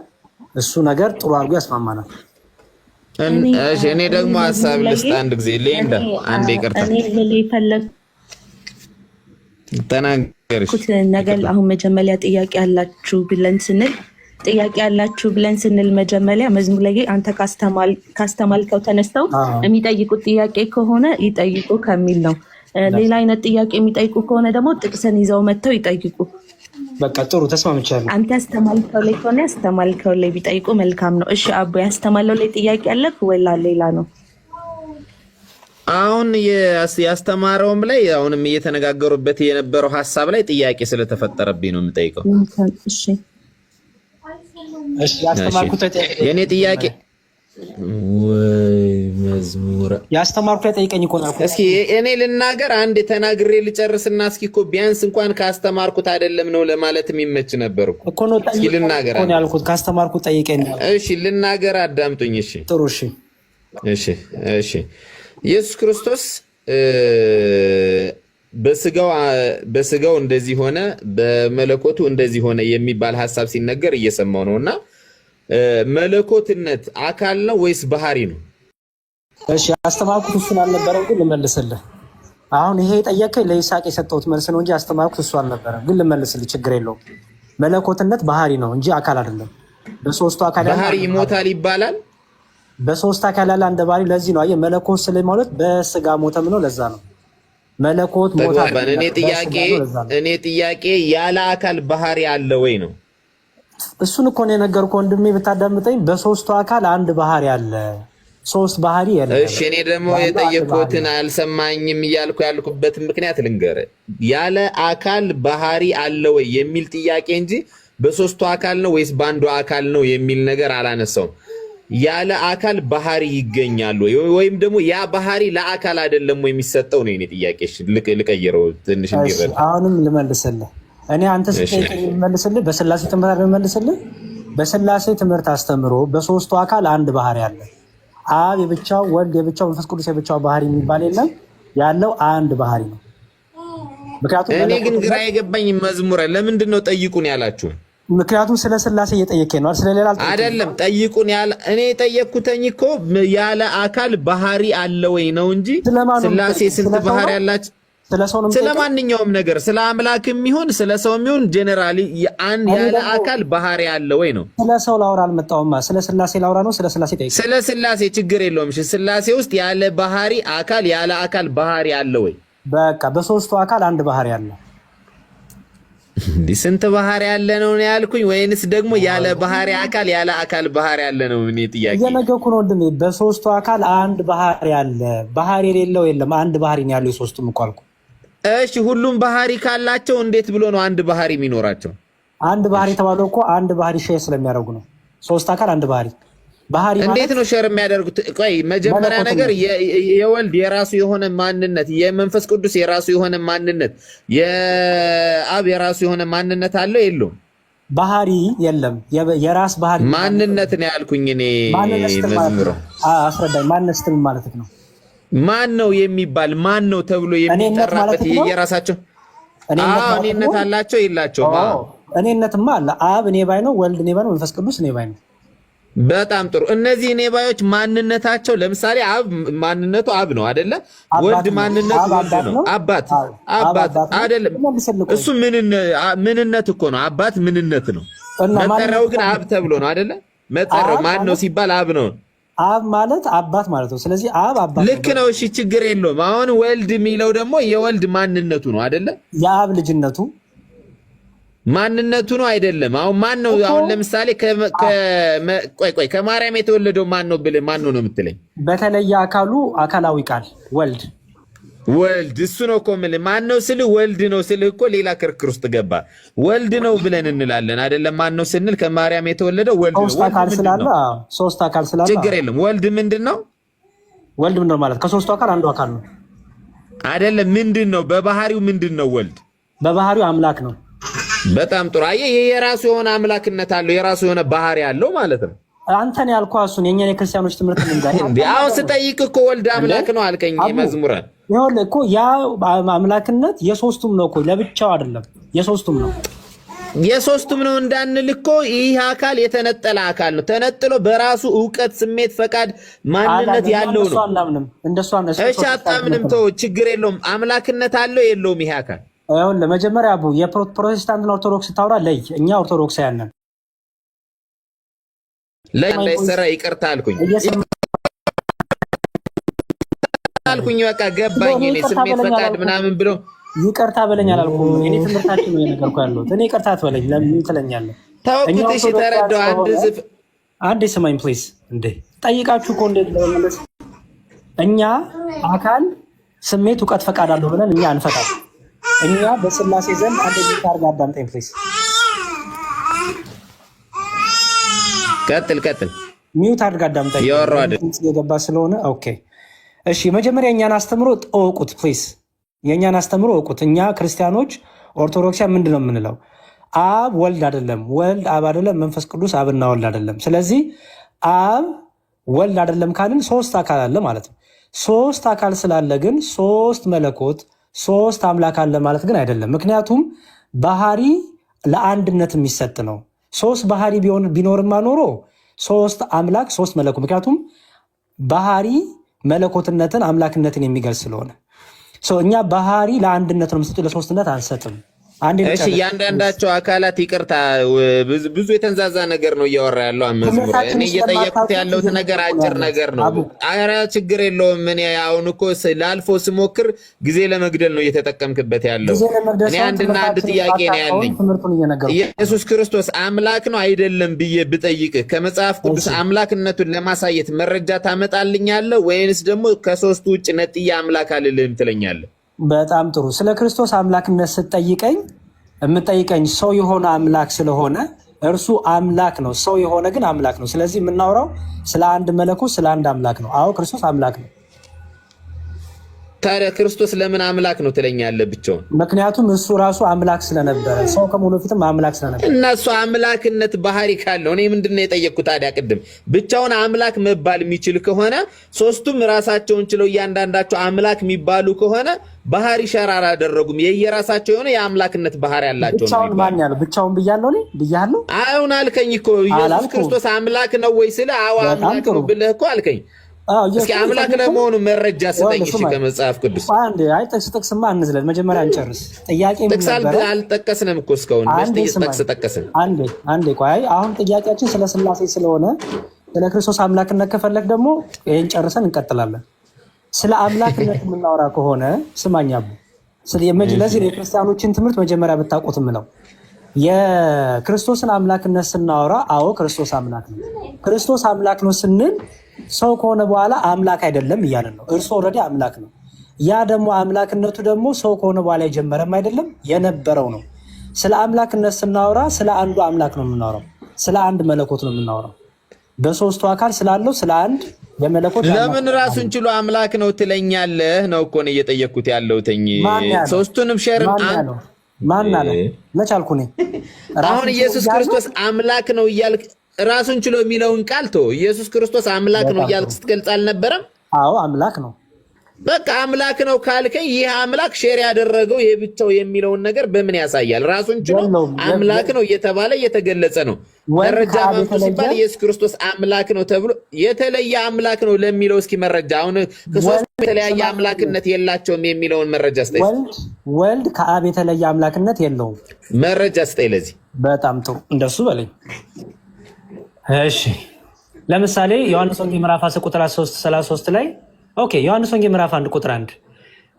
[SPEAKER 4] እሱ ነገር ጥሩ አድርጎ ያስማማናል።
[SPEAKER 8] እሺ እኔ ደግሞ ሐሳብ ልስጥ አንድ ጊዜ ሌንዳ አንዴ ይቅርታ ተናገርሽ
[SPEAKER 6] ነገር አሁን መጀመሪያ ጥያቄ ያላችሁ ብለን ስንል ጥያቄ ያላችሁ ብለን ስንል መጀመሪያ መዝሙር ላይ አንተ ካስተማልከው ተነስተው የሚጠይቁት ጥያቄ ከሆነ ይጠይቁ ከሚል ነው። ሌላ አይነት ጥያቄ የሚጠይቁ ከሆነ ደግሞ ጥቅስን ይዘው መጥተው ይጠይቁ።
[SPEAKER 4] በቃ ጥሩ ተስማምቻለሁ።
[SPEAKER 6] አንተ ያስተማልከው ላይ ከሆነ ያስተማልከው ላይ ቢጠይቁ መልካም ነው። እሺ አቦ ያስተማለው ላይ ጥያቄ አለክ ወላ ሌላ ነው?
[SPEAKER 8] አሁን ያስተማረውም ላይ አሁንም እየተነጋገሩበት የነበረው ሐሳብ ላይ ጥያቄ ስለተፈጠረብኝ ነው የምጠይቀው።
[SPEAKER 6] እሺ
[SPEAKER 4] እሺ ያስተማርኩት
[SPEAKER 8] የኔ ጥያቄ ወይ መዝሙር
[SPEAKER 4] ያስተማርኩት ጠይቀኝ እኮ ነው።
[SPEAKER 8] እስኪ እኔ ልናገር አንድ ተናግሬ ልጨርስና እስኪ እኮ ቢያንስ እንኳን ካስተማርኩት አይደለም ነው ለማለት የሚመች ነበር
[SPEAKER 4] እኮ ነው።
[SPEAKER 8] እስኪ ልናገር
[SPEAKER 4] እኮ ነው ያልኩት ካስተማርኩት ጠይቀኝ።
[SPEAKER 8] እሺ ልናገር አዳምጡኝ። እሺ
[SPEAKER 4] ጥሩ እሺ
[SPEAKER 8] እሺ ኢየሱስ ክርስቶስ በስጋው እንደዚህ ሆነ በመለኮቱ እንደዚህ ሆነ የሚባል ሐሳብ ሲነገር እየሰማው ነውና መለኮትነት አካል ነው ወይስ ባህሪ ነው?
[SPEAKER 4] እሺ አስተማርኩት እሱን አልነበረም ግን ልመልስልህ። አሁን ይሄ ጠየቀኝ ለይስሐቅ የሰጠሁት መልስ ነው እንጂ አስተማርኩት እሱ አልነበረም ግን ልመልስልህ፣ ችግር የለውም። መለኮትነት ባህሪ ነው እንጂ አካል አይደለም። በሶስቱ አካል
[SPEAKER 8] ባህሪ ይሞታል ይባላል።
[SPEAKER 4] በሶስት አካል ያለ አንድ ባህሪ። ለዚህ ነው አየህ መለኮት ስለማለት በስጋ ሞተም ነው። ለዛ ነው መለኮት ሞታ።
[SPEAKER 8] እኔ ጥያቄ ያለ አካል ባህሪ አለ ወይ ነው?
[SPEAKER 4] እሱን እኮ ነው የነገርኩህ ወንድሜ ብታዳምጠኝ። በሶስቱ አካል አንድ ባህሪ አለ፣ ሶስት ባህሪ የለም።
[SPEAKER 8] እሺ እኔ ደግሞ የጠየቅኩትን አልሰማኝም እያልኩ ያልኩበትን ምክንያት ልንገርህ። ያለ አካል ባህሪ አለ ወይ የሚል ጥያቄ እንጂ በሶስቱ አካል ነው ወይስ በአንዱ አካል ነው የሚል ነገር አላነሳውም። ያለ አካል ባህሪ ይገኛል ወይም ደግሞ ያ ባህሪ ለአካል አይደለም ወይ የሚሰጠው ነው የኔ ጥያቄ። እሺ ልቀይረው ትንሽ እንዲረዳ።
[SPEAKER 4] አሁንም ልመልስልህ እኔ አንተ ስትጠይቀኝ ልመልስልህ በስላሴ ትምህርት ልመልስልህ። በስላሴ ትምህርት አስተምሮ በሶስቱ አካል አንድ ባህሪ አለ። አብ የብቻው፣ ወልድ የብቻው፣ መንፈስ ቅዱስ የብቻው ባህሪ የሚባል የለም። ያለው አንድ ባህሪ ነው። ምክንያቱም
[SPEAKER 8] እኔ ግን ግራ የገባኝ መዝሙረ ለምንድን ነው ጠይቁን ያላችሁ?
[SPEAKER 4] ምክንያቱም ስለ ስላሴ እየጠየቀኝ ነው ስለሌላ
[SPEAKER 8] አይደለም። ጠይቁን ያለ እኔ ጠየቅኩተኝ እኮ ያለ አካል ባህሪ አለ ወይ ነው እንጂ ስላሴ ስንት ባህሪ አላችሁ? ስለማንኛውም ነገር ስለ አምላክም ይሁን ስለ ሰውም ይሁን ጀነራሊ ያለ አካል ባህሪ አለ ወይ ነው።
[SPEAKER 4] ስለ ሰው ላውራ አልመጣሁማ፣ ስለ ስላሴ ላውራ ነው። ስለ ስላሴ ጠይቅ።
[SPEAKER 8] ስለ ስላሴ ችግር የለውም። እሺ ስላሴ ውስጥ ያለ ባህሪ አካል ያለ አካል ባህሪ አለ ወይ?
[SPEAKER 4] በቃ በሶስቱ አካል አንድ ባህሪ አለ።
[SPEAKER 8] ስንት ባህሪ ያለ ነው ያልኩኝ ወይንስ ደግሞ ያለ ባህሪ አካል ያለ አካል ባህሪ ያለ ነው? እኔ ጥያቄ
[SPEAKER 4] የነገርኩ ነው ወንድሜ። በሶስቱ አካል አንድ ባህሪ አለ። ባህሪ የሌለው የለም። አንድ ባህሪ ነው ያለው የሶስቱም እኮ አልኩ።
[SPEAKER 8] እሺ ሁሉም ባህሪ ካላቸው እንዴት ብሎ ነው አንድ ባህሪ የሚኖራቸው?
[SPEAKER 4] አንድ ባህሪ ተባለው እኮ አንድ ባህሪ ሼር ስለሚያደርጉ ነው። ሶስት አካል አንድ ባህሪ
[SPEAKER 8] እንዴት ነው ሼር የሚያደርጉት? ቆይ መጀመሪያ ነገር የወልድ የራሱ የሆነ ማንነት፣ የመንፈስ ቅዱስ የራሱ የሆነ ማንነት፣ የአብ የራሱ የሆነ ማንነት አለው የለውም?
[SPEAKER 4] ባህሪ የለም። የራስ ባህሪ
[SPEAKER 8] ማንነት ነው ያልኩኝ እኔ። መዝሙር
[SPEAKER 4] አስረዳኝ። ማንነት ማለት ነው
[SPEAKER 8] ማን ነው የሚባል ማን ነው ተብሎ የሚጠራበት የራሳቸው እኔነት አላቸው የላቸውም?
[SPEAKER 4] እኔነትማ አለ። አብ እኔ ባይ ነው፣ ወልድ እኔ ባይ ነው፣ መንፈስ ቅዱስ እኔ ባይ ነው።
[SPEAKER 8] በጣም ጥሩ። እነዚህ እኔ ባዮች ማንነታቸው ለምሳሌ አብ ማንነቱ አብ ነው አይደለ? ወልድ ማንነቱ ወልድ ነው። አባት አይደለም። እሱ ምንነት እኮ ነው። አባት ምንነት ነው። መጠሪያው ግን አብ ተብሎ ነው አይደለ? መጠሪያው ማን ነው ሲባል አብ ነው።
[SPEAKER 4] አብ ማለት አባት ማለት ነው። ስለዚህ አብ አባት
[SPEAKER 8] ልክ ነው። እሺ ችግር የለውም። አሁን ወልድ የሚለው ደግሞ የወልድ ማንነቱ ነው አይደለ?
[SPEAKER 4] የአብ ልጅነቱ
[SPEAKER 8] ማንነቱ ነው አይደለም? አሁን ማን ነው? አሁን ለምሳሌ ቆይ ከማርያም የተወለደው ማን ነው ብለህ ማን ነው የምትለኝ?
[SPEAKER 4] በተለየ አካሉ አካላዊ ቃል ወልድ
[SPEAKER 8] እሱ ነው እኮ የምልህ። ማን ነው ስልህ ወልድ ነው ስልህ እኮ ሌላ ክርክር ውስጥ ገባ። ወልድ ነው ብለን እንላለን አይደለም? ማን ነው ስንል ከማርያም የተወለደው ወልድ ነው።
[SPEAKER 4] ሶስት አካል ስላለ
[SPEAKER 8] ችግር የለም። ወልድ ምንድን ነው?
[SPEAKER 4] ወልድ ምንድን ነው ማለት ከሶስቱ አካል አንዱ አካል ነው
[SPEAKER 8] አይደለም? ምንድን ነው በባህሪው ምንድን ነው ወልድ?
[SPEAKER 4] በባህሪው አምላክ ነው።
[SPEAKER 8] በጣም ጥሩ። አየህ የራሱ የሆነ አምላክነት አለው፣ የራሱ የሆነ ባህሪ አለው ማለት ነው።
[SPEAKER 4] አንተን ያልኩህ እሱን የኛ የክርስቲያኖች ትምህርት ምን ጋር
[SPEAKER 8] እንዴ? አሁን ስጠይቅ እኮ ወልድ አምላክ ነው አልከኝ። መዝሙረ
[SPEAKER 4] ይኸውልህ እኮ ያ አምላክነት የሶስቱም ነው እኮ ለብቻው አይደለም፣ የሶስቱም ነው
[SPEAKER 8] እንዳንል እኮ ይህ አካል የተነጠለ አካል ነው። ተነጥሎ በራሱ ዕውቀት፣ ስሜት፣ ፈቃድ፣ ማንነት ያለው ነው። እሺ አታምንም? ተው ችግር የለውም። አምላክነት አለው የለውም ይሄ አካል?
[SPEAKER 4] ለመጀመሪያ አቡ የፕሮቴስታንትና ኦርቶዶክስ ታውራ ለይ። እኛ ኦርቶዶክሳውያን ነን።
[SPEAKER 8] እንዳይሰራ ይቅርታ አልኩኝ በቃ ገባኝ። እኔ ስሜት ፈቃድ ምናምን ብሎ
[SPEAKER 4] ይቅርታ በለኝ አላልኩም። እኔ ትምህርታችን ነው የነገርኩ ያለሁት። እኔ ይቅርታ አትበለኝ ለምን ትለኛለህ?
[SPEAKER 8] ታውቁት እሺ ተረዳው።
[SPEAKER 4] አንዴ ስማኝ ፕሊዝ። እንዴ ጠይቃችሁ እኮ እንዴት ለመመለስ እኛ አካል ስሜት እውቀት ፈቃድ አለው ብለን እኛ አንፈታም። እኛ በስላሴ ዘንድ አንዴ ታርጋ አዳምጠኝ ፕሊዝ።
[SPEAKER 8] ቀጥል
[SPEAKER 4] ሚውት አድርጋ አዳምጠኝ። የገባ ስለሆነ ኦኬ እሺ። መጀመሪያ እኛን አስተምሮ እወቁት ፕሊዝ። የእኛን አስተምሮ እወቁት። እኛ ክርስቲያኖች ኦርቶዶክሲያን ምንድን ነው የምንለው? አብ ወልድ አይደለም፣ ወልድ አብ አይደለም፣ መንፈስ ቅዱስ አብና ወልድ አይደለም። ስለዚህ አብ ወልድ አይደለም ካልን ሶስት አካል አለ ማለት ነው። ሶስት አካል ስላለ ግን ሶስት መለኮት ሶስት አምላክ አለ ማለት ግን አይደለም። ምክንያቱም ባህሪ ለአንድነት የሚሰጥ ነው። ሶስት ባህሪ ቢኖርማ ኖሮ ሶስት አምላክ ሶስት መለኮት፣ ምክንያቱም ባህሪ መለኮትነትን አምላክነትን የሚገልጽ ስለሆነ እኛ ባህሪ ለአንድነት ነው የምንሰጠው፣ ለሶስትነት አንሰጥም።
[SPEAKER 8] እሺ እያንዳንዳቸው አካላት ይቅርታ፣ ብዙ የተንዛዛ ነገር ነው እያወራ ያለው አመዝሙር። እኔ እየጠየቅኩት ያለሁት ነገር አጭር ነገር ነው። ኧረ ችግር የለውም። እኔ አሁን እኮ ላልፎ ስሞክር ጊዜ ለመግደል ነው እየተጠቀምክበት ያለው። እኔ አንድና አንድ ጥያቄ ነው ያለኝ። ኢየሱስ ክርስቶስ አምላክ ነው አይደለም ብዬ ብጠይቅህ ከመጽሐፍ ቅዱስ አምላክነቱን ለማሳየት መረጃ ታመጣልኛለህ ወይንስ ደግሞ ከሶስቱ ውጭ ነጥዬ አምላክ አልልህም ትለኛለህ?
[SPEAKER 4] በጣም ጥሩ። ስለ ክርስቶስ አምላክነት ስትጠይቀኝ የምጠይቀኝ ሰው የሆነ አምላክ ስለሆነ እርሱ አምላክ ነው። ሰው የሆነ ግን አምላክ ነው። ስለዚህ የምናወራው ስለ አንድ መለኮት ስለ አንድ አምላክ ነው። አዎ ክርስቶስ አምላክ ነው።
[SPEAKER 8] ታዲያ ክርስቶስ ለምን አምላክ ነው ትለኛለህ ብቻውን?
[SPEAKER 4] ምክንያቱም እሱ ራሱ አምላክ ስለነበረ፣ ሰው ከመሆኑ በፊትም አምላክ ስለነበረ
[SPEAKER 8] እና እሱ አምላክነት ባህሪ ካለው እኔ ምንድነው የጠየቅኩት ታዲያ? ቅድም ብቻውን አምላክ መባል የሚችል ከሆነ ሶስቱም ራሳቸውን ችለው እያንዳንዳቸው አምላክ የሚባሉ ከሆነ ባህሪ ሸራራ አደረጉም። የየራሳቸው የሆነ የአምላክነት ባህሪ ያላቸው ነው።
[SPEAKER 4] ብቻውን ማን ያለው? ብቻውን ብያለሁ እኔ ብያለሁ።
[SPEAKER 8] አሁን አልከኝ እኮ ኢየሱስ ክርስቶስ አምላክ ነው ወይ ስለ አዎ አምላክ ነው ብለህ እኮ አልከኝ። እስኪ አምላክ ለመሆኑ መረጃ ስጠኝ እሺ ከመጽሐፍ ቅዱስ።
[SPEAKER 4] አይ ጥቅስማ እንዝለል፣ መጀመሪያ እንጨርስ። ጥያቄ ምን ነበር?
[SPEAKER 8] አልጠቀስንም እኮ እስካሁን ጠቀስን።
[SPEAKER 4] አንዴ ቆይ። አሁን ጥያቄያችን ስለ ስላሴ ስለሆነ ስለ ክርስቶስ አምላክነት ከፈለክ ደግሞ ይሄን ጨርሰን እንቀጥላለን። ስለ አምላክነት የምናወራ ከሆነ ስማኝ አቡ፣ ለዚህ የክርስቲያኖችን ትምህርት መጀመሪያ ብታውቁት ነው። የክርስቶስን አምላክነት ስናወራ አዎ ክርስቶስ አምላክ ነው። ክርስቶስ አምላክ ነው ስንል ሰው ከሆነ በኋላ አምላክ አይደለም እያለን ነው። እርሱ ኦልሬዲ አምላክ ነው። ያ ደግሞ አምላክነቱ ደግሞ ሰው ከሆነ በኋላ የጀመረም አይደለም የነበረው ነው። ስለ አምላክነት ስናወራ ስለ አንዱ አምላክ ነው የምናወራው፣ ስለ አንድ መለኮት ነው የምናወራው። በሶስቱ አካል ስላለው ስለ አንድ የመለኮት
[SPEAKER 8] ለምን ራሱን ችሎ አምላክ ነው ትለኛለህ? ነው እኮ ነው እየጠየቅኩት ያለሁት። ሶስቱንም ሸርም
[SPEAKER 4] ማን አለ? መች አልኩ እኔ?
[SPEAKER 8] አሁን ኢየሱስ ክርስቶስ አምላክ ነው እያልክ ራሱን ችሎ የሚለውን ቃል ተው። ኢየሱስ ክርስቶስ አምላክ ነው እያልክ ስትገልጽ አልነበረም?
[SPEAKER 4] አዎ አምላክ ነው።
[SPEAKER 8] በቃ አምላክ ነው ካልከኝ ይህ አምላክ ሼር ያደረገው የብቻው የሚለውን ነገር በምን ያሳያል? ራሱን ችሎ አምላክ ነው እየተባለ እየተገለጸ ነው። መረጃ ማምጡ ሲባል ኢየሱስ ክርስቶስ አምላክ ነው ተብሎ የተለየ አምላክ ነው ለሚለው እስኪ መረጃ። አሁን ከሶስቱ የተለያየ አምላክነት የላቸውም የሚለውን መረጃ ስጠኝ።
[SPEAKER 4] ወልድ ከአብ የተለየ አምላክነት የለውም።
[SPEAKER 8] መረጃ ስጠኝ ለዚህ።
[SPEAKER 4] በጣም ጥሩ እንደሱ በለኝ። እሺ ለምሳሌ ዮሐንስ ወንጌል ምዕራፍ 10 ቁጥር 33 ላይ ኦኬ፣ ዮሐንስ ወንጌል ምዕራፍ 1 ቁጥር 1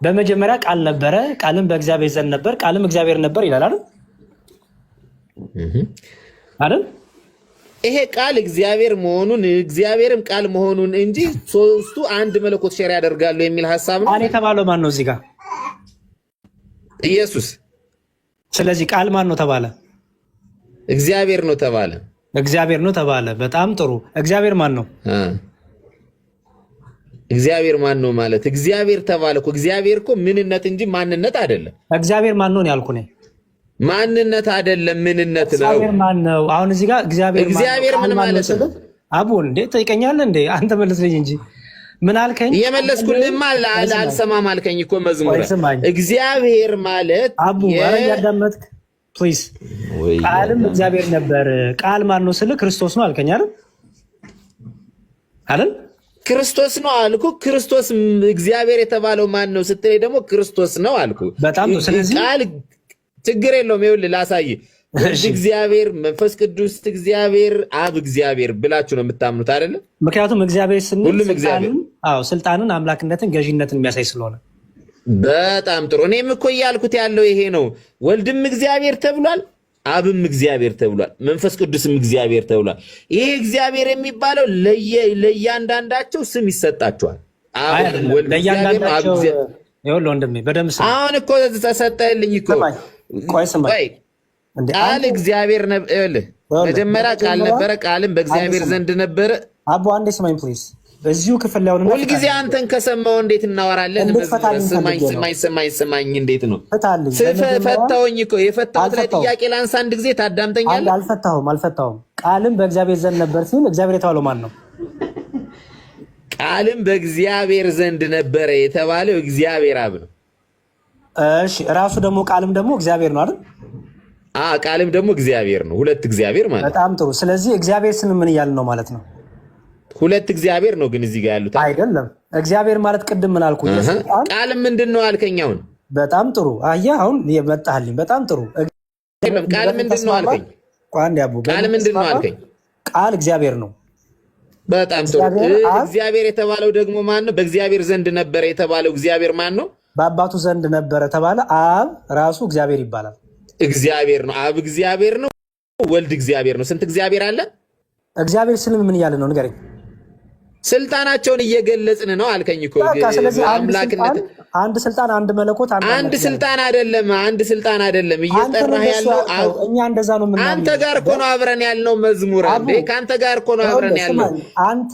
[SPEAKER 4] በመጀመሪያ ቃል ነበረ፣ ቃልም በእግዚአብሔር ዘንድ ነበር፣ ቃልም እግዚአብሔር ነበር ይላል አይደል? አይደል?
[SPEAKER 8] ይሄ ቃል እግዚአብሔር መሆኑን እግዚአብሔርም ቃል መሆኑን እንጂ ሶስቱ አንድ መለኮት ሼር ያደርጋሉ የሚል ሐሳብ ነው።
[SPEAKER 4] ቃል የተባለው ማን ነው እዚህ ጋር?
[SPEAKER 8] ኢየሱስ።
[SPEAKER 4] ስለዚህ ቃል ማን ነው ተባለ?
[SPEAKER 8] እግዚአብሔር ነው ተባለ።
[SPEAKER 4] እግዚአብሔር ነው ተባለ። በጣም ጥሩ። እግዚአብሔር ማን ነው?
[SPEAKER 8] እግዚአብሔር ማን ነው ማለት እግዚአብሔር ተባለ እኮ። እግዚአብሔር እኮ ምንነት እንጂ ማንነት አይደለም።
[SPEAKER 4] እግዚአብሔር ማን ነው ያልኩ ነኝ።
[SPEAKER 8] ማንነት አይደለም ምንነት ነው።
[SPEAKER 4] እግዚአብሔር ማን ነው? አሁን እዚህ ጋር
[SPEAKER 8] እግዚአብሔር ምን ማለት ነው?
[SPEAKER 4] አቡ እንዴ ጠይቀኛለህ እንዴ? አንተ መልስልኝ እንጂ ምን አልከኝ?
[SPEAKER 8] የመለስኩልህማ አልሰማም አልከኝ እኮ መዝሙር። እግዚአብሔር ማለት
[SPEAKER 4] አቡ ኧረ ያዳመጥክ ፕሊዝ። ቃልም እግዚአብሔር ነበር። ቃል ማን ነው ስልህ ክርስቶስ ነው አልከኝ አይደል? አይደል?
[SPEAKER 8] ክርስቶስ ነው አልኩ። ክርስቶስ እግዚአብሔር የተባለው ማን ነው ስትለኝ ደግሞ ክርስቶስ ነው አልኩ።
[SPEAKER 4] በጣም ነው። ስለዚህ
[SPEAKER 8] ቃል ችግር የለውም። ይኸውልህ ላሳይህ። ወልድ እግዚአብሔር፣ መንፈስ ቅዱስ እግዚአብሔር፣ አብ እግዚአብሔር ብላችሁ ነው የምታምኑት አይደለ?
[SPEAKER 4] ምክንያቱም እግዚአብሔር ስንል
[SPEAKER 8] ሁሉም እግዚአብሔር
[SPEAKER 4] ስልጣንን፣ አምላክነትን፣ ገዢነትን የሚያሳይ ስለሆነ።
[SPEAKER 8] በጣም ጥሩ። እኔም እኮ እያልኩት ያለው ይሄ ነው። ወልድም እግዚአብሔር ተብሏል፣ አብም እግዚአብሔር ተብሏል፣ መንፈስ ቅዱስም እግዚአብሔር ተብሏል። ይሄ እግዚአብሔር የሚባለው ለእያንዳንዳቸው ስም ይሰጣቸዋል። አሁን እኮ ተሰጠህልኝ እኮ ቃል እግዚአብሔር መጀመሪያ ቃል ነበረ፣ ቃልም በእግዚአብሔር ዘንድ ነበረ።
[SPEAKER 4] አቦ አንዴ ስማኝ ፕሊዝ። በዚሁ ክፍል ላይ
[SPEAKER 8] ሁልጊዜ አንተን ከሰማው እንዴት እናወራለን? ስማኝ እንዴት ነው ፈታውኝ እኮ የፈታሁት ላይ ጥያቄ ላንሳ አንድ ጊዜ ታዳምጠኛለህ?
[SPEAKER 4] አልፈታሁም። ቃልም በእግዚአብሔር ዘንድ ነበር ሲል እግዚአብሔር የተባለው ማን ነው?
[SPEAKER 8] ቃልም በእግዚአብሔር ዘንድ ነበረ የተባለው እግዚአብሔር አብ ነው።
[SPEAKER 4] እሺ ራሱ ደግሞ ቃልም ደግሞ እግዚአብሔር ነው አይደል?
[SPEAKER 8] ቃልም ደግሞ እግዚአብሔር ነው። ሁለት እግዚአብሔር ማለት።
[SPEAKER 4] በጣም ጥሩ። ስለዚህ እግዚአብሔር ስን ምን እያልን ነው ማለት ነው?
[SPEAKER 8] ሁለት እግዚአብሔር ነው ግን እዚህ ጋር ያሉት
[SPEAKER 4] አይደለም። እግዚአብሔር ማለት ቅድም ምን አልኩ?
[SPEAKER 8] ቃልም ምንድን ነው አልከኝ? አሁን
[SPEAKER 4] በጣም ጥሩ። አየህ አሁን የመጣህልኝ በጣም ጥሩ።
[SPEAKER 8] ቃል ምንድን ነው አልከኝ? ቃል ምንድን ነው አልከኝ?
[SPEAKER 4] ቃል እግዚአብሔር ነው።
[SPEAKER 8] በጣም ጥሩ። እግዚአብሔር የተባለው ደግሞ ማን ነው? በእግዚአብሔር ዘንድ ነበረ የተባለው እግዚአብሔር ማን ነው?
[SPEAKER 4] በአባቱ ዘንድ ነበረ ተባለ። አብ ራሱ እግዚአብሔር ይባላል።
[SPEAKER 8] እግዚአብሔር ነው። አብ እግዚአብሔር ነው። ወልድ እግዚአብሔር ነው። ስንት እግዚአብሔር አለ?
[SPEAKER 4] እግዚአብሔር ስልም ምን እያለ ነው ንገረኝ።
[SPEAKER 8] ስልጣናቸውን እየገለጽን ነው አልከኝ እኮ። አምላክነት
[SPEAKER 4] አንድ ስልጣን፣ አንድ መለኮት፣
[SPEAKER 8] አንድ ስልጣን አይደለም። አንድ ስልጣን አይደለም እየጠራህ ያለው።
[SPEAKER 4] እኛ እንደዛ ነው ምን
[SPEAKER 8] አንተ ጋር እኮ ነው አብረን ያልነው መዝሙር እንዴ። ካንተ ጋር እኮ ነው አብረን ያልነው።
[SPEAKER 4] አንተ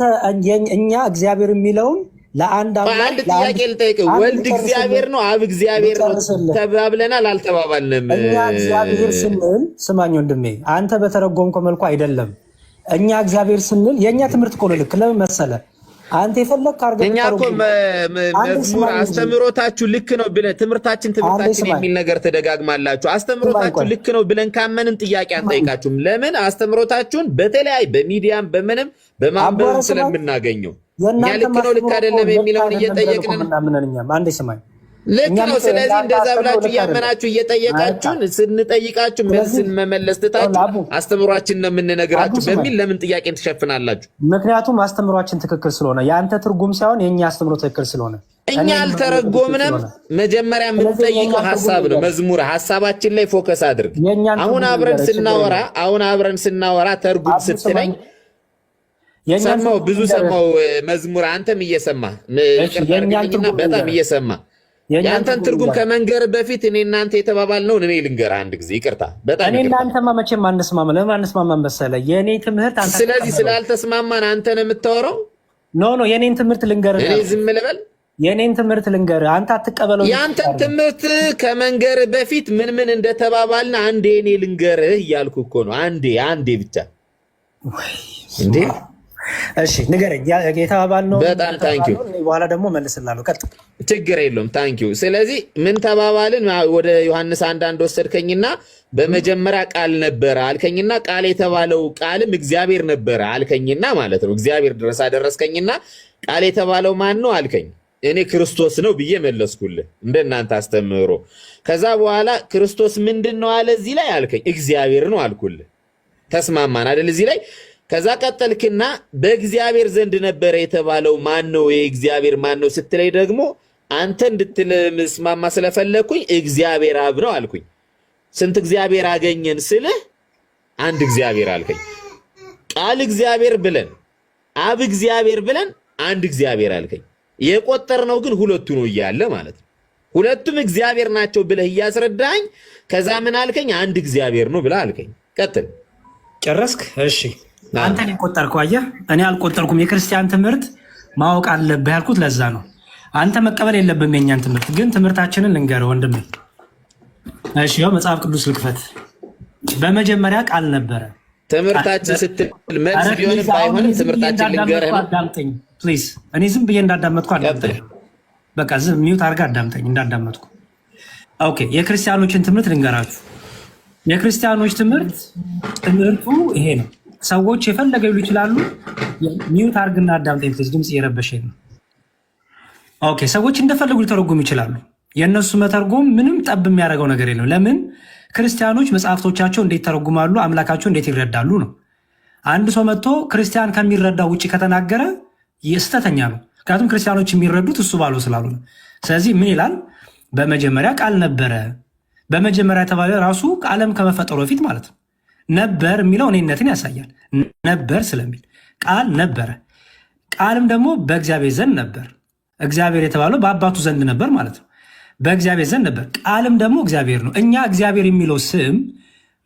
[SPEAKER 4] እኛ እግዚአብሔር የሚለውን ለአንድ አምላክ
[SPEAKER 8] አንድ ጥያቄ ልጠይቅህ። ወልድ እግዚአብሔር ነው፣ አብ እግዚአብሔር ነው ተባብለናል አልተባባልንም?
[SPEAKER 4] እኛ እግዚአብሔር ስንል ስማኝ ወንድሜ፣ አንተ በተረጎምከው መልኩ አይደለም። እኛ እግዚአብሔር ስንል የእኛ ትምህርት እኮ ነው። ልክ ለምን መሰለህ? አንተ የፈለግህ አድርገህ
[SPEAKER 8] እኛ እኮ መዝሙር አስተምሮታችሁ ልክ ነው ብለን ትምህርታችን የሚል ነገር ተደጋግማላችሁ። አስተምሮታችሁ ልክ ነው ብለን ካመንን ጥያቄ አንጠይቃችሁም። ለምን? አስተምሮታችሁን በተለያይ በሚዲያም በምንም በማንበብ ስለምናገኘው እኛ ልክ ነው ልክ አይደለም የሚለውን እየጠየቅን
[SPEAKER 4] አንዴ ስማኝ
[SPEAKER 8] ልክ ነው። ስለዚህ እንደዛ ብላችሁ እያመናችሁ እየጠየቃችሁን ስንጠይቃችሁ መልስን መመለስ ትታችሁ አስተምሯችን ነው የምንነግራችሁ በሚል ለምን ጥያቄን ትሸፍናላችሁ?
[SPEAKER 4] ምክንያቱም አስተምሯችን ትክክል ስለሆነ፣ የአንተ ትርጉም ሳይሆን የእኛ አስተምሮ ትክክል ስለሆነ።
[SPEAKER 8] እኛ አልተረጎምንም። መጀመሪያ የምንጠይቀው ሀሳብ ነው። መዝሙር ሀሳባችን ላይ ፎከስ አድርግ። አሁን አብረን ስናወራ ተርጉም ስትለኝ ሰማው፣ ብዙ ሰማው መዝሙር። አንተም እየሰማህ በጣም እየሰማህ የአንተን ትርጉም ከመንገር በፊት እኔ እናንተ የተባባልነውን እኔ ልንገርህ አንድ ጊዜ። ይቅርታ በጣም
[SPEAKER 4] እኔ እናንተማ መቼም አንስማማ። ለምን አንስማማን መሰለህ? የእኔ ትምህርት አንተ
[SPEAKER 8] ስለዚህ ስላልተስማማን አንተ ነው የምታወራው።
[SPEAKER 4] ኖ የኔን ትምህርት ልንገርህ።
[SPEAKER 8] እኔ ዝም ልበል?
[SPEAKER 4] የኔን ትምህርት ልንገርህ፣ አንተ አትቀበለው።
[SPEAKER 8] የአንተን ትምህርት ከመንገር በፊት ምን እንደተባባልን አንዴ እኔ ልንገርህ እያልኩ እኮ ነው። አንዴ ብቻ እንዴ።
[SPEAKER 4] እሺ ንገረኝ። የተባባልነው
[SPEAKER 8] በጣም ታንኪዩ።
[SPEAKER 4] በኋላ ደግሞ መልስላለሁ። ቀጥል።
[SPEAKER 8] ችግር የለውም። ታንኪዩ። ስለዚህ ምን ተባባልን? ወደ ዮሐንስ 1:1 ወሰድከኝና በመጀመሪያ ቃል ነበረ አልከኝና ቃል የተባለው ቃልም እግዚአብሔር ነበረ አልከኝና ማለት ነው። እግዚአብሔር ድረስ አደረስከኝና ቃል የተባለው ማን ነው አልከኝ። እኔ ክርስቶስ ነው ብዬ መለስኩልህ እንደናንተ አስተምህሮ። ከዛ በኋላ ክርስቶስ ምንድን ነው አለ እዚህ ላይ አልከኝ። እግዚአብሔር ነው አልኩልህ። ተስማማን አይደል እዚህ ላይ? ከዛ ቀጠልክና በእግዚአብሔር ዘንድ ነበረ የተባለው ማን ነው? የእግዚአብሔር ማን ነው ስትለኝ ደግሞ አንተ እንድትል ምስማማ ስለፈለግኩኝ እግዚአብሔር አብ ነው አልኩኝ። ስንት እግዚአብሔር አገኘን ስልህ አንድ እግዚአብሔር አልከኝ። ቃል እግዚአብሔር ብለን አብ እግዚአብሔር ብለን አንድ እግዚአብሔር አልከኝ። የቆጠርነው ግን ሁለቱ ነው እያለ ማለት ነው። ሁለቱም እግዚአብሔር ናቸው ብለህ እያስረዳኝ ከዛ ምን አልከኝ? አንድ እግዚአብሔር ነው ብለህ አልከኝ። ቀጥል።
[SPEAKER 4] ጨረስክ? እሺ አንተ የቆጠርከው አየህ፣ እኔ አልቆጠርኩም። የክርስቲያን ትምህርት ማወቅ አለብህ ያልኩት ለዛ ነው። አንተ መቀበል የለብህም የኛን ትምህርት። ግን ትምህርታችንን ልንገርህ ወንድሜ። እሺ ያው መጽሐፍ ቅዱስ ልክፈት። በመጀመሪያ ቃል ነበረ።
[SPEAKER 8] ትምህርታችን ስትል መልስ ቢሆን ባይሆንም ትምህርታችን ልንገርህ ነው።
[SPEAKER 4] አዳምጠኝ ፕሊዝ። እኔ ዝም ብዬ እንዳዳመጥኩ አዳምጠኝ። በቃ ዝም ሚውት አድርገህ አዳምጠኝ እንዳዳመጥኩ። ኦኬ የክርስቲያኖችን ትምህርት ልንገራችሁ። የክርስቲያኖች ትምህርቱ ይሄ ነው። ሰዎች የፈለገ ይሉ ይችላሉ። ሚውት አድርግና አዳምጠኝ ፕሊዝ። ድምፅ እየረበሸኝ ነው። ኦኬ ሰዎች እንደፈለጉ ሊተረጉሙ ይችላሉ። የእነሱ መተርጎም ምንም ጠብ የሚያደርገው ነገር የለም። ለምን? ክርስቲያኖች መጽሐፍቶቻቸው እንዴት ተረጉማሉ፣ አምላካቸው እንዴት ይረዳሉ ነው። አንድ ሰው መጥቶ ክርስቲያን ከሚረዳው ውጭ ከተናገረ ስህተተኛ ነው። ምክንያቱም ክርስቲያኖች የሚረዱት እሱ ባለው ስላሉ ነው። ስለዚህ ምን ይላል? በመጀመሪያ ቃል ነበረ። በመጀመሪያ የተባለ ራሱ ዓለም ከመፈጠሩ በፊት ማለት ነው። ነበር የሚለው እኔነትን ያሳያል። ነበር ስለሚል ቃል ነበረ። ቃልም ደግሞ በእግዚአብሔር ዘንድ ነበር። እግዚአብሔር የተባለው በአባቱ ዘንድ ነበር ማለት ነው። በእግዚአብሔር ዘንድ ነበር። ቃልም ደግሞ እግዚአብሔር ነው። እኛ እግዚአብሔር የሚለው ስም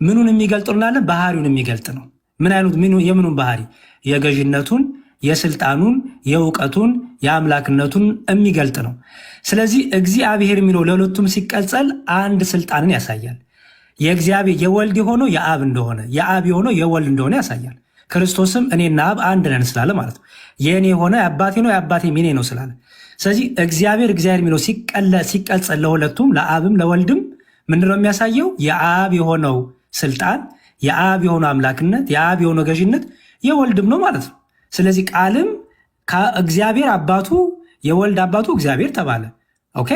[SPEAKER 4] ምኑን የሚገልጥልናለን? ባህሪውን የሚገልጥ ነው። ምን አይነት የምኑን ባህሪ? የገዥነቱን፣ የስልጣኑን፣ የእውቀቱን፣ የአምላክነቱን የሚገልጥ ነው። ስለዚህ እግዚአብሔር የሚለው ለሁለቱም ሲቀጸል አንድ ስልጣንን ያሳያል። የእግዚአብሔር የወልድ የሆነው የአብ እንደሆነ፣ የአብ የሆነው የወልድ እንደሆነ ያሳያል። ክርስቶስም እኔና አብ አንድ ነን ስላለ ማለት ነው። የእኔ የሆነ የአባቴ ነው፣ የአባቴም የኔ ነው ስላለ፣ ስለዚህ እግዚአብሔር የሚለው ሲቀጸል ለሁለቱም ለአብም ለወልድም ምንድነው የሚያሳየው? የአብ የሆነው ስልጣን፣ የአብ የሆነው አምላክነት፣ የአብ የሆነው ገዥነት የወልድም ነው ማለት ነው። ስለዚህ ቃልም ከእግዚአብሔር አባቱ የወልድ አባቱ እግዚአብሔር ተባለ። ኦኬ።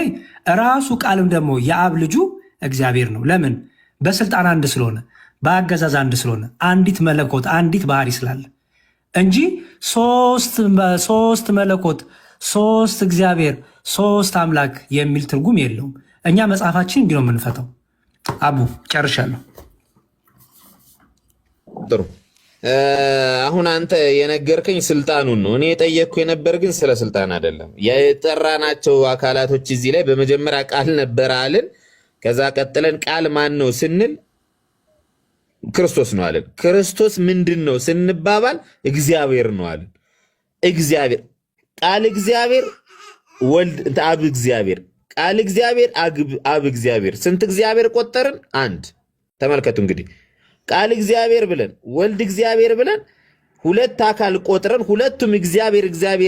[SPEAKER 4] ራሱ ቃልም ደግሞ የአብ ልጁ እግዚአብሔር ነው። ለምን? በስልጣን አንድ ስለሆነ፣ በአገዛዝ አንድ ስለሆነ፣ አንዲት መለኮት አንዲት ባህሪ ስላለ እንጂ ሶስት መለኮት፣ ሶስት እግዚአብሔር፣ ሶስት አምላክ የሚል ትርጉም የለውም። እኛ መጽሐፋችን እንዲህ ነው የምንፈተው። አቡ ጨርሻለሁ።
[SPEAKER 8] ጥሩ። አሁን አንተ የነገርከኝ ስልጣኑን ነው። እኔ የጠየቅኩ የነበር ግን ስለ ስልጣን አይደለም። የጠራናቸው አካላቶች እዚህ ላይ በመጀመሪያ ቃል ነበር አልን። ከዛ ቀጥለን ቃል ማን ነው ስንል ክርስቶስ ነው አለን። ክርስቶስ ምንድን ነው ስንባባል እግዚአብሔር ነው አለን። እግዚአብሔር ቃል እግዚአብሔር ወልድ አብ እግዚአብሔር ቃል እግዚአብሔር አብ እግዚአብሔር ስንት እግዚአብሔር ቆጠርን? አንድ። ተመልከቱ እንግዲህ ቃል እግዚአብሔር ብለን ወልድ እግዚአብሔር ብለን ሁለት አካል ቆጥረን ሁለቱም እግዚአብሔር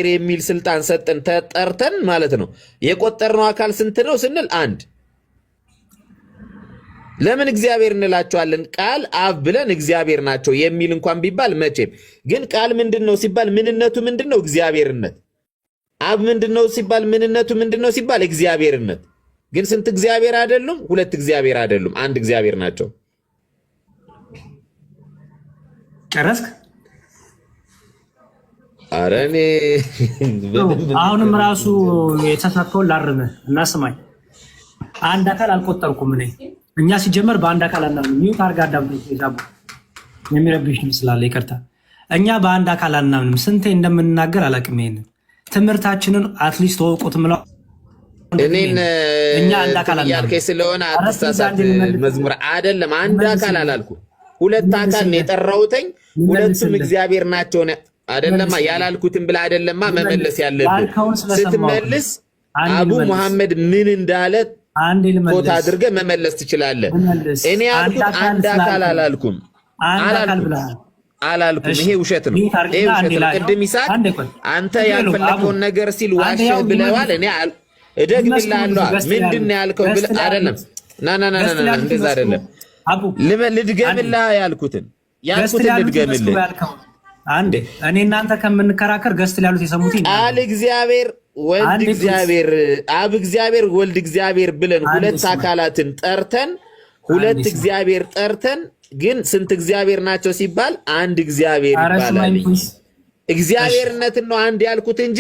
[SPEAKER 8] የሚል ስልጣን ሰጠን ተጠርተን ማለት ነው። የቆጠርነው አካል ስንት ነው ስንል አንድ። ለምን እግዚአብሔር እንላቸዋለን? ቃል አብ ብለን እግዚአብሔር ናቸው የሚል እንኳን ቢባል መቼም ግን ቃል ምንድነው ሲባል ምንነቱ ምንድነው? እግዚአብሔርነት። አብ ምንድነው ሲባል ምንነቱ ምንድነው ሲባል እግዚአብሔርነት። ግን ስንት እግዚአብሔር አይደሉም? ሁለት እግዚአብሔር አይደሉም፣ አንድ እግዚአብሔር ናቸው።
[SPEAKER 4] ጨረስክ?
[SPEAKER 8] ኧረ እኔ
[SPEAKER 4] አሁንም ራሱ የተሳተፈውን ላርምህ እና ስማኝ። አንድ አካል አልቆጠርኩም እኔ። እኛ ሲጀመር በአንድ አካል አናምንም። ሚውት አድርጋ አዳምጥ። የሚረብሽ ስላለ ይቅርታ። እኛ በአንድ አካል አናምንም። ስንቴ እንደምንናገር አላውቅም። ይሄንን ትምህርታችንን አትሊስት ተወቁት ምለው
[SPEAKER 8] እኔን እኛ አንድ አካል ያልከኝ ስለሆነ አትሳሳት። መዝሙር አይደለም አንድ አካል አላልኩ፣ ሁለት አካል ነው የጠራሁትኝ። ሁለቱም እግዚአብሔር ናቸው አይደለማ። ያላልኩትን ብላ አይደለማ መመለስ ያለብን። ስትመልስ አቡ መሐመድ ምን እንዳለ ቦታ አድርገህ መመለስ ትችላለህ። እኔ ያልኩት አንድ አካል አላልኩም አላልኩም። ይሄ ውሸት ነው፣ ይሄ ውሸት ነው። ቅድም ይሳቅ አንተ ያልፈለከውን ነገር ሲል ዋሸህ ብለዋል። እኔ እደግምልሃለሁ። ምንድን ነው ያልከው ብለህ አይደለም። ና እንደዛ አይደለም። ልድገምልህ ያልኩትን ልድገምልህ።
[SPEAKER 4] አንዴ እኔ እናንተ ከምንከራከር ገስት ያሉት የሰሙት
[SPEAKER 8] ቃል እግዚአብሔር ወልድ እግዚአብሔር አብ እግዚአብሔር ወልድ እግዚአብሔር ብለን ሁለት አካላትን ጠርተን ሁለት እግዚአብሔር ጠርተን ግን ስንት እግዚአብሔር ናቸው ሲባል አንድ እግዚአብሔር ይባላል። እግዚአብሔርነትን ነው አንድ ያልኩት እንጂ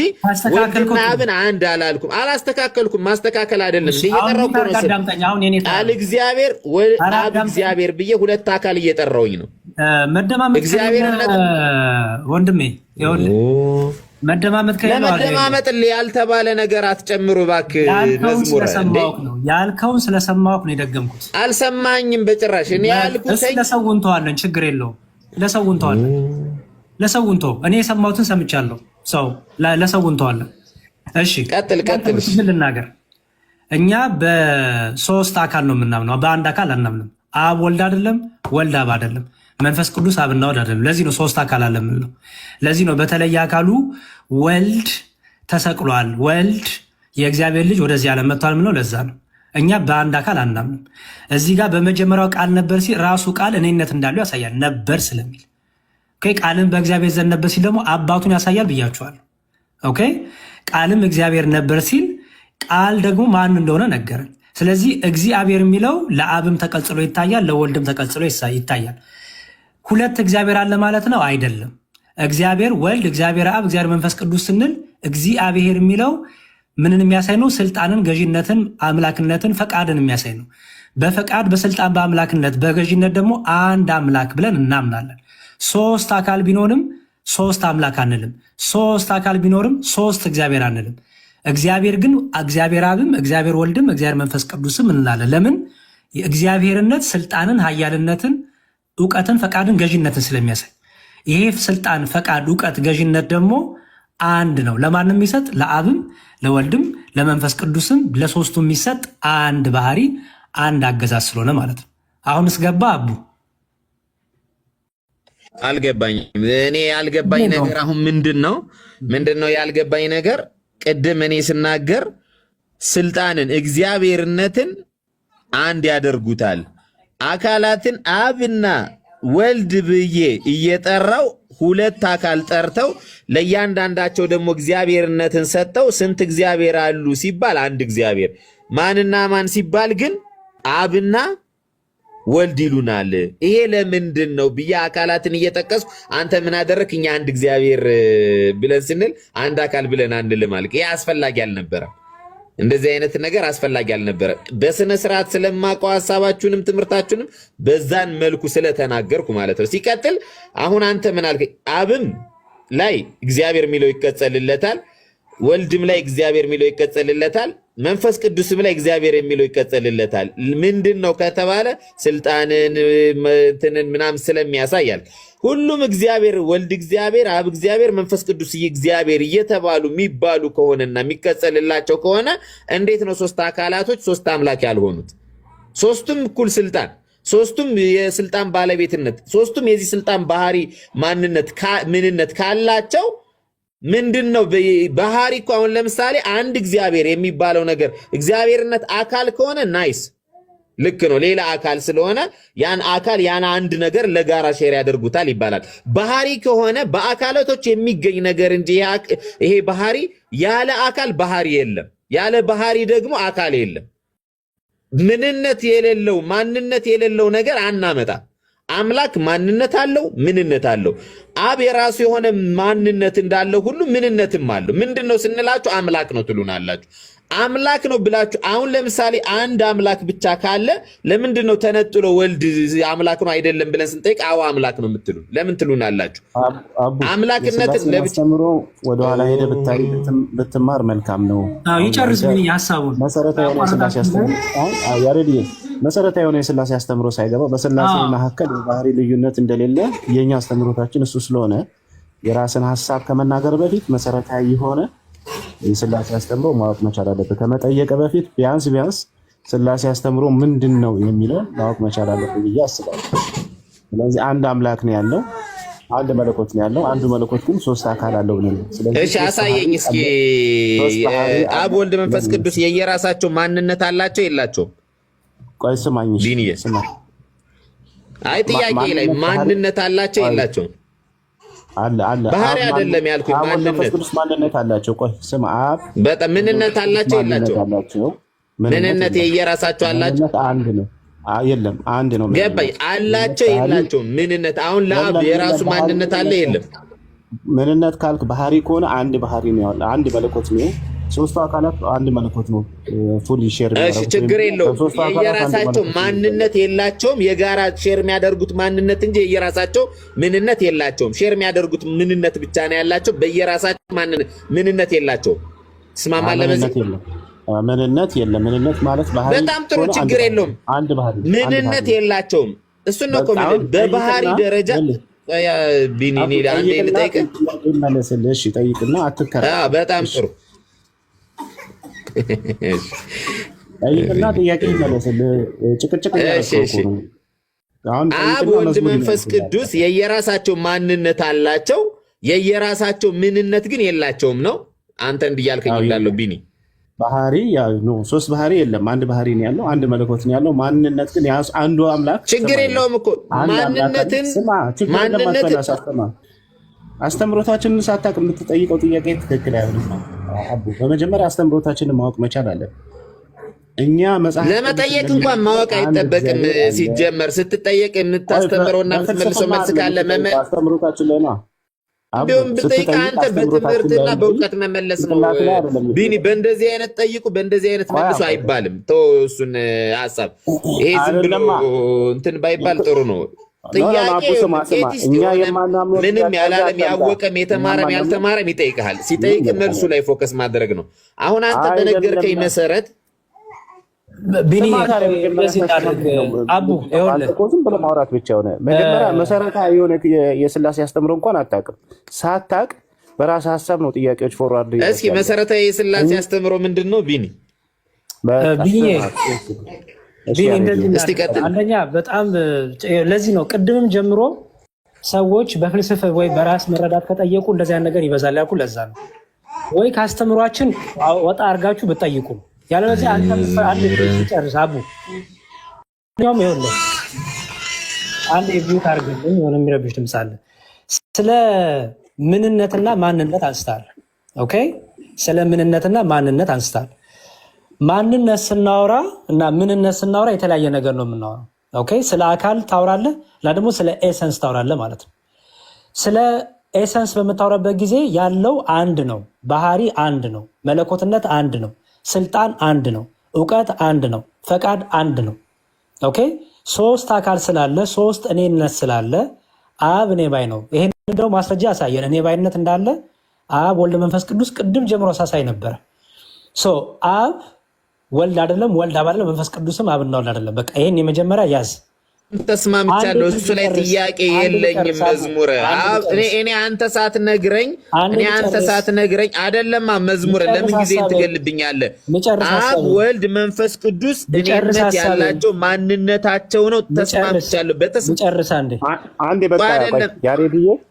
[SPEAKER 8] ወልድና አብን አንድ አላልኩም። አላስተካከልኩም። ማስተካከል አይደለም እየጠራው ነው። ቃል እግዚአብሔር አብ እግዚአብሔር ብዬ ሁለት አካል እየጠራውኝ ነው።
[SPEAKER 4] መደማመጥ እግዚአብሔርነት
[SPEAKER 8] ወንድሜ መደማመጥ ያልተባለ ነገር አትጨምሩ እባክህ። መዝሙር
[SPEAKER 4] ያልከውን ስለሰማሁህ ነው የደገምኩት።
[SPEAKER 8] አልሰማኝም በጭራሽ። እኔ ያልኩት
[SPEAKER 4] ለሰው እንተዋለን፣ ችግር የለውም። ለሰው እንተዋለን፣ ለሰው እንተው። እኔ የሰማሁትን ሰምቻለሁ። ሰው ለሰው እንተዋለን። እሺ ቀጥል። ልናገር። እኛ በሶስት አካል ነው የምናምነው፣ በአንድ አካል አናምንም። አብ ወልድ አይደለም፣ ወልድ አብ አይደለም፣ መንፈስ ቅዱስ አብና ወልድ አይደለም። ለዚህ ነው ሶስት አካል አለ የምንለው። ለዚህ ነው በተለየ አካሉ ወልድ ተሰቅሏል፣ ወልድ የእግዚአብሔር ልጅ ወደዚህ ዓለም መጥቷል የምንለው ለዛ ነው። እኛ በአንድ አካል አናምንም። እዚህ ጋር በመጀመሪያው ቃል ነበር ሲል ራሱ ቃል እኔነት እንዳለው ያሳያል፣ ነበር ስለሚል። ኦኬ ቃልም በእግዚአብሔር ዘንድ ነበር ሲል ደግሞ አባቱን ያሳያል ብያቸዋል። ኦኬ ቃልም እግዚአብሔር ነበር ሲል ቃል ደግሞ ማን እንደሆነ ነገረን። ስለዚህ እግዚአብሔር የሚለው ለአብም ተቀጽሎ ይታያል፣ ለወልድም ተቀጽሎ ይታያል። ሁለት እግዚአብሔር አለ ማለት ነው አይደለም። እግዚአብሔር ወልድ፣ እግዚአብሔር አብ፣ እግዚአብሔር መንፈስ ቅዱስ ስንል እግዚአብሔር የሚለው ምንን የሚያሳይ ነው? ስልጣንን፣ ገዥነትን፣ አምላክነትን፣ ፈቃድን የሚያሳይ ነው። በፈቃድ በስልጣን በአምላክነት በገዥነት ደግሞ አንድ አምላክ ብለን እናምናለን። ሶስት አካል ቢኖርም ሶስት አምላክ አንልም። ሶስት አካል ቢኖርም ሶስት እግዚአብሔር አንልም። እግዚአብሔር ግን እግዚአብሔር አብም እግዚአብሔር ወልድም እግዚአብሔር መንፈስ ቅዱስም እንላለን። ለምን? የእግዚአብሔርነት ስልጣንን፣ ኃያልነትን፣ እውቀትን፣ ፈቃድን፣ ገዥነትን ስለሚያሳይ ይሄ ስልጣን፣ ፈቃድ፣ እውቀት፣ ገዥነት ደግሞ አንድ ነው። ለማንም የሚሰጥ ለአብም ለወልድም ለመንፈስ ቅዱስም ለሶስቱ የሚሰጥ አንድ ባህሪ አንድ አገዛዝ ስለሆነ ማለት ነው። አሁንስ ገባ አቡ?
[SPEAKER 8] አልገባኝም። እኔ ያልገባኝ ነገር አሁን ምንድን ነው ያልገባኝ ነገር? ቅድም እኔ ስናገር ስልጣንን እግዚአብሔርነትን አንድ ያደርጉታል። አካላትን አብና ወልድ ብዬ እየጠራው ሁለት አካል ጠርተው ለእያንዳንዳቸው ደግሞ እግዚአብሔርነትን ሰጠው። ስንት እግዚአብሔር አሉ ሲባል አንድ እግዚአብሔር። ማንና ማን ሲባል ግን አብና ወልድ ይሉናል። ይሄ ለምንድን ነው ብዬ አካላትን እየጠቀስኩ አንተ ምን አደረክ? እኛ አንድ እግዚአብሔር ብለን ስንል አንድ አካል ብለን አንልም አልክ። ይሄ አስፈላጊ አልነበረም። እንደዚህ አይነት ነገር አስፈላጊ አልነበረም። በስነ ስርዓት ስለማውቀው ሐሳባችሁንም ትምህርታችሁንም በዛን መልኩ ስለተናገርኩ ማለት ነው። ሲቀጥል አሁን አንተ ምን አልክ? አብም ላይ እግዚአብሔር የሚለው ይቀጸልለታል፣ ወልድም ላይ እግዚአብሔር የሚለው ይቀጸልለታል፣ መንፈስ ቅዱስም ላይ እግዚአብሔር የሚለው ይቀጸልለታል። ምንድን ነው ከተባለ ስልጣንን እንትንን ምናምን ስለሚያሳያል። ሁሉም እግዚአብሔር፣ ወልድ እግዚአብሔር፣ አብ እግዚአብሔር፣ መንፈስ ቅዱስ እግዚአብሔር እየተባሉ የሚባሉ ከሆነና የሚቀጸልላቸው ከሆነ እንዴት ነው ሶስት አካላቶች ሶስት አምላክ ያልሆኑት? ሶስቱም እኩል ስልጣን፣ ሶስቱም የስልጣን ባለቤትነት፣ ሶስቱም የዚህ ስልጣን ባህሪ ማንነት ምንነት ካላቸው ምንድን ነው ባህሪ እኮ አሁን ለምሳሌ አንድ እግዚአብሔር የሚባለው ነገር እግዚአብሔርነት አካል ከሆነ ናይስ ልክ ነው። ሌላ አካል ስለሆነ ያን አካል ያን አንድ ነገር ለጋራ ሼር ያደርጉታል ይባላል። ባህሪ ከሆነ በአካላቶች የሚገኝ ነገር እንጂ ይሄ ባህሪ ያለ አካል ባህሪ የለም፣ ያለ ባህሪ ደግሞ አካል የለም። ምንነት የሌለው ማንነት የሌለው ነገር አናመጣ። አምላክ ማንነት አለው፣ ምንነት አለው። አብ የራሱ የሆነ ማንነት እንዳለው ሁሉ ምንነትም አለው። ምንድነው ስንላችሁ አምላክ ነው ትሉናላችሁ። አምላክ ነው ብላችሁ አሁን ለምሳሌ አንድ አምላክ ብቻ ካለ ለምንድነው ተነጥሎ ወልድ አምላክ ነው አይደለም ብለን ስንጠይቅ አዎ አምላክ ነው የምትሉ ለምን ትሉናላችሁ? አምላክነትን ለብቻምሮ
[SPEAKER 1] ወደ ኋላ ሄደ ብታይ ብትማር መልካም ነው።
[SPEAKER 4] አዎ ይጨርስ ምን ያሳቡን
[SPEAKER 1] መሰረታዊ የሆነ ስላሴ አስተምሮ ያሬድ መሰረታዊ የሆነ የስላሴ አስተምሮ ሳይገባ በስላሴ መካከል የባህሪ ልዩነት እንደሌለ የኛ አስተምሮታችን እሱ ስለሆነ የራስን ሐሳብ ከመናገር በፊት መሰረታዊ የሆነ የስላሴ አስተምሮ ማወቅ መቻል አለበት። ከመጠየቅ በፊት ቢያንስ ስላሴ አስተምሮ ምንድን ነው የሚለው ማወቅ መቻል አለበት ብዬ አስባለሁ። ስለዚህ አንድ አምላክ ነው ያለው፣ አንድ መለኮት ነው ያለው። አንዱ መለኮት ግን ሶስት አካል አለው ብለን ስለዚህ
[SPEAKER 8] እሺ አሳየኝ እስኪ። አብ ወልድ መንፈስ ቅዱስ የየራሳቸው ማንነት አላቸው የላቸውም?
[SPEAKER 1] ቆይ ስማኝ
[SPEAKER 8] ስማ። አይ ጥያቄ ላይ ማንነት አላቸው የላቸውም?
[SPEAKER 1] አለ
[SPEAKER 8] ባህሪ አይደለም ያልኩኝ
[SPEAKER 1] ማንነት አላቸው። ቆይ ስማ፣ አብ
[SPEAKER 8] በጣም ምንነት አላቸው የላቸው? ምንነት የየራሳቸው አላቸው?
[SPEAKER 1] አንድ ነው የለም? አንድ ነው
[SPEAKER 8] ገባኝ። አላቸው የላቸው? ምንነት አሁን ለአብ የራሱ ማንነት አለ የለም?
[SPEAKER 1] ምንነት ካልክ ባህሪ ከሆነ አንድ ባህሪ ነው ያለው፣ አንድ መለኮት ነው። ሶስቱ አካላት አንድ መለኮት ነው። ፉል ሼር
[SPEAKER 8] እሺ ችግር የለውም። የየራሳቸው ማንነት የላቸውም። የጋራ ሼር የሚያደርጉት ማንነት እንጂ የየራሳቸው ምንነት የላቸውም። ሼር የሚያደርጉት ምንነት ብቻ ነው ያላቸው። በየራሳቸው ምንነት የላቸውም። ትስማማለህ? በዚህ
[SPEAKER 1] ምንነት የለም። ምንነት ማለት ባህሪ
[SPEAKER 8] በጣም ጥሩ ችግር የለውም።
[SPEAKER 1] አንድ ባህሪ
[SPEAKER 8] ምንነት የላቸውም። እሱን ነው እኮ በባህሪ ደረጃ ቢኒኒ አንዴ ልጠይቅህ።
[SPEAKER 1] እሺ ጠይቅና አትከራ።
[SPEAKER 8] በጣም ጥሩ
[SPEAKER 1] ጠይቅና ጥያቄ ይመለስልህ። ጭቅጭቅ ያደረገው
[SPEAKER 8] አብ ወልድ መንፈስ ቅዱስ የየራሳቸው ማንነት አላቸው፣ የየራሳቸው ምንነት ግን የላቸውም ነው አንተ እንዲያልከኝ እንዳለው ቢኒ።
[SPEAKER 1] ባህሪ ነው ሶስት ባህሪ የለም፣ አንድ ባህሪ ነው ያለው፣ አንድ መለኮት ነው ያለው። ማንነት ግን አንዱ አምላክ
[SPEAKER 8] ችግር የለውም እኮ ማንነትን
[SPEAKER 1] አስተምሮታችንን ሳታውቅ የምትጠይቀው ጥያቄ ትክክል አይሆንም። አቡ በመጀመሪያ አስተምሮታችንን ማወቅ መቻል አለብን። እኛ መጽሐፍ
[SPEAKER 8] ለመጠየቅ እንኳን ማወቅ አይጠበቅም። ሲጀመር ስትጠየቅ የምታስተምረውና የምትመልሰው መልስ ካለ
[SPEAKER 1] አስተምሮታችን ላይ ነው።
[SPEAKER 8] ቢሆን ብጠይቅ አንተ በትምህርትና በእውቀት መመለስ ነው። ቢኒ በእንደዚህ አይነት ጠይቁ፣ በእንደዚህ አይነት መልሱ አይባልም። ተው እሱን ሀሳብ። ይሄ ዝም ብሎ እንትን ባይባል ጥሩ ነው። ጥያቄው ምንም ያላለም ያወቀም የተማረም ያልተማረም ይጠይቅሃል። ሲጠይቅ መልሱ ላይ ፎከስ ማድረግ ነው። አሁን አንተ በነገርከኝ መሰረት
[SPEAKER 4] ቢኒ አቡ
[SPEAKER 1] ዝም ብለህ ማውራት ብቻ ሆነ። መጀመሪያ መሰረታዊ የሆነ የስላሴ አስተምሮ እንኳን አታውቅም። ሳታውቅ በራስህ ሀሳብ ነው ጥያቄዎች ፎርዋርድ።
[SPEAKER 8] እስኪ መሰረታዊ የስላሴ አስተምሮ ምንድን ነው ቢኒ?
[SPEAKER 4] አንደኛ በጣም ለዚህ ነው ቅድምም ጀምሮ ሰዎች በፍልስፍ ወይ በራስ መረዳት ከጠየቁ እንደዚያ ነገር ይበዛል ያልኩ ለዛ ነው። ወይ ከአስተምሯችን ወጣ አድርጋችሁ ብትጠይቁ ያለበለዚያ አንድ ጨርስ አቡ ኛውም ይኸውልህ አንድ የቢዩት አድርግልኝ የሆነ የሚረብሽ ድምፅ አለ። ስለ ምንነትና ማንነት አንስታል። ኦኬ ስለ ምንነትና ማንነት አንስታል። ማንነት ስናወራ እና ምንነት ስናወራ የተለያየ ነገር ነው የምናወራው። ኦኬ ስለ አካል ታወራለህ እና ደግሞ ስለ ኤሰንስ ታወራለህ ማለት ነው። ስለ ኤሰንስ በምታወራበት ጊዜ ያለው አንድ ነው፣ ባህሪ አንድ ነው፣ መለኮትነት አንድ ነው፣ ስልጣን አንድ ነው፣ እውቀት አንድ ነው፣ ፈቃድ አንድ ነው። ኦኬ ሶስት አካል ስላለ ሶስት እኔነት ስላለ አብ እኔ ባይ ነው። ይሄን እንደው ማስረጃ ያሳየን እኔ ባይነት እንዳለ አብ ወልድ መንፈስ ቅዱስ ቅድም ጀምሮ ሳሳይ ነበረ። አብ ወልድ አይደለም፣ ወልድ አብ አይደለም፣ መንፈስ ቅዱስም አብና ወልድ አይደለም። በቃ ይሄን የመጀመሪያ ያዝ።
[SPEAKER 8] ተስማምቻለሁ። እሱ ላይ ጥያቄ የለኝም። መዝሙር እኔ አንተ ሳትነግረኝ አይደለም መዝሙር ለምን ጊዜ ትገልብኛለህ? አብ ወልድ መንፈስ ቅዱስ እኔነት ያላቸው ማንነታቸው ነው። ተስማምቻለሁ።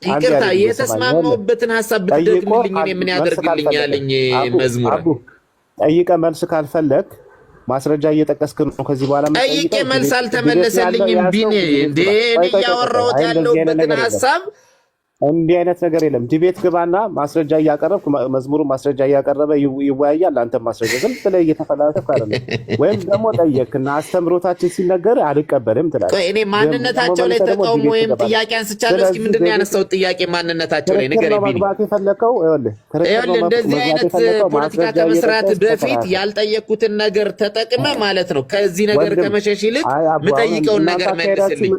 [SPEAKER 8] ይቅርታ የተስማማሁበትን ሀሳብ ብትደግምልኝ እኔ ምን ያደርግልኛልኝ? መዝሙር
[SPEAKER 1] ጠይቀ መልስ ካልፈለግ ማስረጃ እየጠቀስክ ነው። ከዚህ በኋላ
[SPEAKER 8] ጠይቄ መልስ አልተመለሰልኝም። ቢኒ እንዴ እያወራሁት ያለሁበትን ሀሳብ
[SPEAKER 1] እንዲህ አይነት ነገር የለም። ዲቤት ግባና ማስረጃ እያቀረብክ መዝሙሩ ማስረጃ እያቀረበ ይወያያል። አንተ ማስረጃ ዝም ብለህ እየተፈላሰፍክ አይደለም። ወይም ደግሞ ጠየቅና አስተምሮታችን ሲነገር አልቀበልም ትላለህ።
[SPEAKER 8] ቆይ እኔ ማንነታቸው ላይ ተቃውሞ ወይም ጥያቄ አንስቻለሁ። እስኪ ምንድን ነው ያነሳሁት ጥያቄ ማንነታቸው ላይ ንገረኝ ቢኒ። እንደዚህ አይነት ፖለቲካ ከመስራት በፊት ያልጠየቅኩትን ነገር ተጠቅመ ማለት ነው። ከዚህ ነገር ከመሸሽ ይልቅ የምጠይቀውን ነገር መልስልኝ።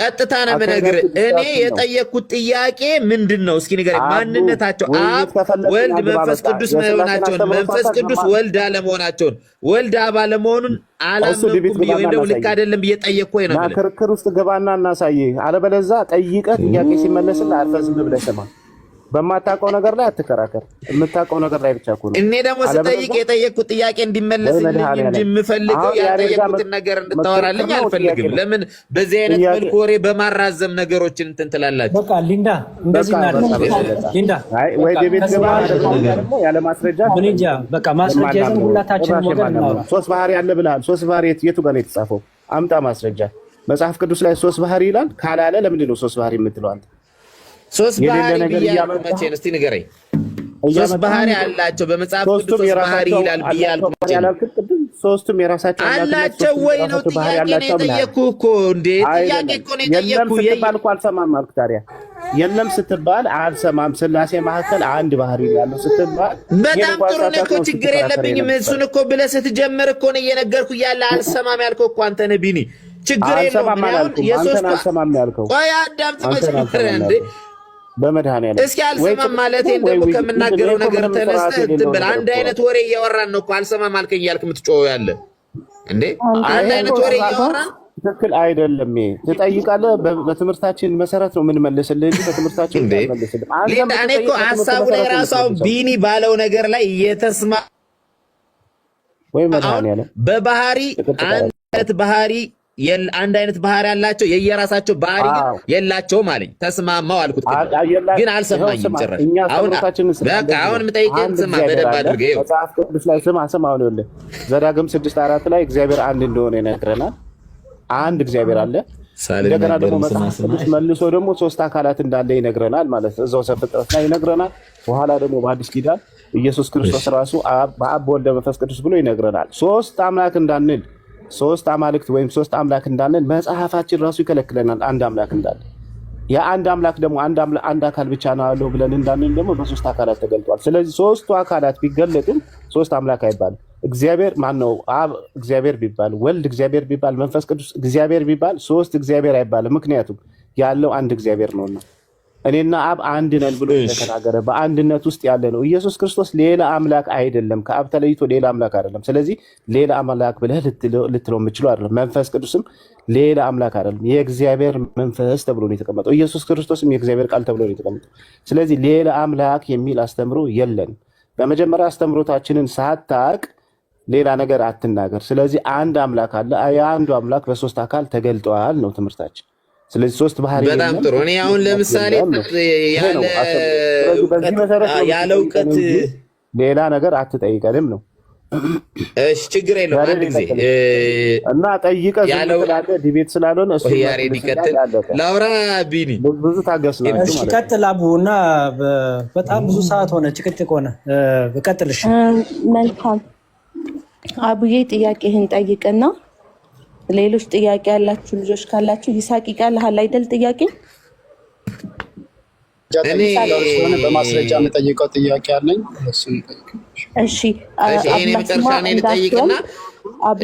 [SPEAKER 8] ቀጥታ ነው የምነግርህ። እኔ የጠየቅኩት ጥያቄ ምንድን ነው? እስኪ ንገረኝ። ማንነታቸው አብ ወልድ መንፈስ ቅዱስ መሆናቸውን፣ መንፈስ ቅዱስ ወልድ አለመሆናቸውን፣ ወልድ አብ አለመሆኑን አላመንኩም ብዬ ወይም ደግሞ ልክ አይደለም ብዬ ጠየቅኩኝ ነው።
[SPEAKER 1] ክርክር ውስጥ ገባና እናሳይህ። አለበለዚያ ጠይቀህ ጥያቄ ሲመለስልህ አልፈህ ዝም ብለህ ስማ። በማታውቀው ነገር ላይ አትከራከር። የምታውቀው ነገር ላይ ብቻ እኮ ነው።
[SPEAKER 8] እኔ ደግሞ ስጠይቅ የጠየቅኩት ጥያቄ እንዲመለስልኝ እንጂ የምፈልገው ያልጠየቅኩትን ነገር እንድታወራልኝ አልፈልግም። ለምን በዚህ አይነት መልኩ ወሬ በማራዘም ነገሮችን እንትን ትላላችሁ?
[SPEAKER 4] በቃ ሊንዳ እንደዚህ ማለት ሊንዳ
[SPEAKER 1] ወይ ቤት ገባ ደግሞ ያለ ማስረጃ
[SPEAKER 4] ብንጃ በቃ ማስረጃ ይዘን ሁላታችንም ወገን እናወራ።
[SPEAKER 1] ሶስት ባህሪ አለ ብለሃል። ሶስት ባህሪ የቱ ጋር ነው የተጻፈው? አምጣ ማስረጃ። መጽሐፍ ቅዱስ ላይ ሶስት ባህሪ ይላል ካላለ ለምንድን ነው ሶስት ባህሪ የምትለው አንተ?
[SPEAKER 8] ሶስት ባህሪ ብያለሁ። መቼ ነው እስቲ ንገረኝ። ሶስት ባህሪ አላቸው በመጽሐፍ ቅዱስ ሶስት ባህሪ ይላል ብያለሁ።
[SPEAKER 1] ሶስቱም የራሳቸው
[SPEAKER 8] አላቸው ወይ ነው ጥያቄ ነው የጠየኩህ እኮ። እንዴ ጥያቄ እኮ ነው የጠየኩህ።
[SPEAKER 1] የለም ስትባል አልሰማም አልኩ። ታዲያ የለም ስትባል አልሰማም፣ ስላሴ መካከል አንድ ባህሪ ያለው ስትባል
[SPEAKER 8] በጣም ጥሩ ነው እኮ ችግር የለብኝም። እሱን እኮ ብለህ ስትጀምር እኮ ነው እየነገርኩህ ያለ አልሰማም ያልከው እኮ አንተ ነህ ቢኒ። ችግር የለውም።
[SPEAKER 1] የሶስት አልሰማም ያልከው
[SPEAKER 8] ቆይ አዳምጥ መጀመሪያ እንዴ
[SPEAKER 1] በመድኃኒዓለም
[SPEAKER 8] እስኪ አልሰማም ማለት ደግሞ ከምናገረው ነገር ተነስተህ ትብል። አንድ አይነት ወሬ እያወራን ነው እኮ አልሰማም አልከኝ እያልክ የምትጮኸው ያለ እንዴ? አንድ አይነት ወሬ እያወራን
[SPEAKER 1] ትክክል አይደለም። ትጠይቃለህ። በትምህርታችን መሰረት ነው የምንመልስልህ እንጂ በትምህርታችን መልስልህ።
[SPEAKER 8] እኔ እኮ ሀሳቡ ላይ ራሱ ቢኒ ባለው ነገር ላይ እየተስማ
[SPEAKER 1] ወይ መድኃኒዓለም
[SPEAKER 8] በባህሪ አንድ አይነት ባህሪ አንድ አይነት ባህሪ ያላቸው የየራሳቸው ባህሪ ግን የላቸውም አለኝ። ተስማማው አልኩት ግን አልሰማኝም ጭራሽ። አሁን የምጠይቅህን ስማ በደንብ አድርገህ።
[SPEAKER 1] መጽሐፍ ቅዱስ ላይ ስማ። አሁን ይኸውልህ ዘዳግም 6:4 ላይ እግዚአብሔር አንድ እንደሆነ ይነግረናል። አንድ እግዚአብሔር አለ። እንደገና ደግሞ መጽሐፍ ቅዱስ መልሶ ደግሞ ሶስት አካላት እንዳለ ይነግረናል ማለት ነው። እዛው ዘፍጥረት ላይ ይነግረናል። በኋላ ደግሞ በአዲስ ኪዳን ኢየሱስ ክርስቶስ ራሱ በአብ በወልድ በመንፈስ ቅዱስ ብሎ ይነግረናል። ሶስት አምላክ እንዳንል፣ ሶስት አማልክት ወይም ሶስት አምላክ እንዳንል መጽሐፋችን ራሱ ይከለክለናል። አንድ አምላክ እንዳለ የአንድ አምላክ ደግሞ አንድ አካል ብቻ ነው ያለው ብለን እንዳንል ደግሞ በሶስት አካላት ተገልጧል። ስለዚህ ሶስቱ አካላት ቢገለጥም ሶስት አምላክ አይባልም። እግዚአብሔር ማን ነው? አብ እግዚአብሔር ቢባል፣ ወልድ እግዚአብሔር ቢባል፣ መንፈስ ቅዱስ እግዚአብሔር ቢባል ሶስት እግዚአብሔር አይባልም። ምክንያቱም ያለው አንድ እግዚአብሔር ነውና እኔና አብ አንድ ነን ብሎ የተናገረ በአንድነት ውስጥ ያለ ነው። ኢየሱስ ክርስቶስ ሌላ አምላክ አይደለም፣ ከአብ ተለይቶ ሌላ አምላክ አይደለም። ስለዚህ ሌላ አምላክ ብለህ ልትለው የምችለው አይደለም። መንፈስ ቅዱስም ሌላ አምላክ አይደለም፣ የእግዚአብሔር መንፈስ ተብሎ ነው የተቀመጠው። ኢየሱስ ክርስቶስም የእግዚአብሔር ቃል ተብሎ ነው የተቀመጠው። ስለዚህ ሌላ አምላክ የሚል አስተምሮ የለን። በመጀመሪያ አስተምሮታችንን ሳታቅ ሌላ ነገር አትናገር። ስለዚህ አንድ አምላክ አለ፣ የአንዱ አምላክ በሶስት አካል ተገልጧል ነው ትምህርታችን። ስለዚህ ሶስት ባህሪ
[SPEAKER 8] በጣም ጥሩ። እኔ አሁን ለምሳሌ ያለ እውቀት
[SPEAKER 1] ሌላ ነገር አትጠይቀንም ነው።
[SPEAKER 8] እሺ ችግር የለውም። አንድ ጊዜ
[SPEAKER 1] እና ጠይቀህ ስላለ ዲቤት ስላልሆነ እሱ
[SPEAKER 8] ያሬድ ይቀጥል። ላውራ ቢኒ
[SPEAKER 1] ብዙ ታገስ ነው።
[SPEAKER 4] እሺ ቀጥል አቡ። እና በጣም ብዙ ሰዓት ሆነ ጭቅጭቅ ሆነ። ቀጥል። እሺ
[SPEAKER 6] መልካም አቡዬ፣ ጥያቄህን ጠይቅና ሌሎች ጥያቄ ያላችሁ ልጆች ካላችሁ ይሳቅ ይቃልሃል አይደል? ጥያቄ
[SPEAKER 2] እኔ በማስረጃ የምጠይቀው ጥያቄ አለኝ።
[SPEAKER 6] እሺ እኔ መጨረሻ ነው ልጠይቅና አቡ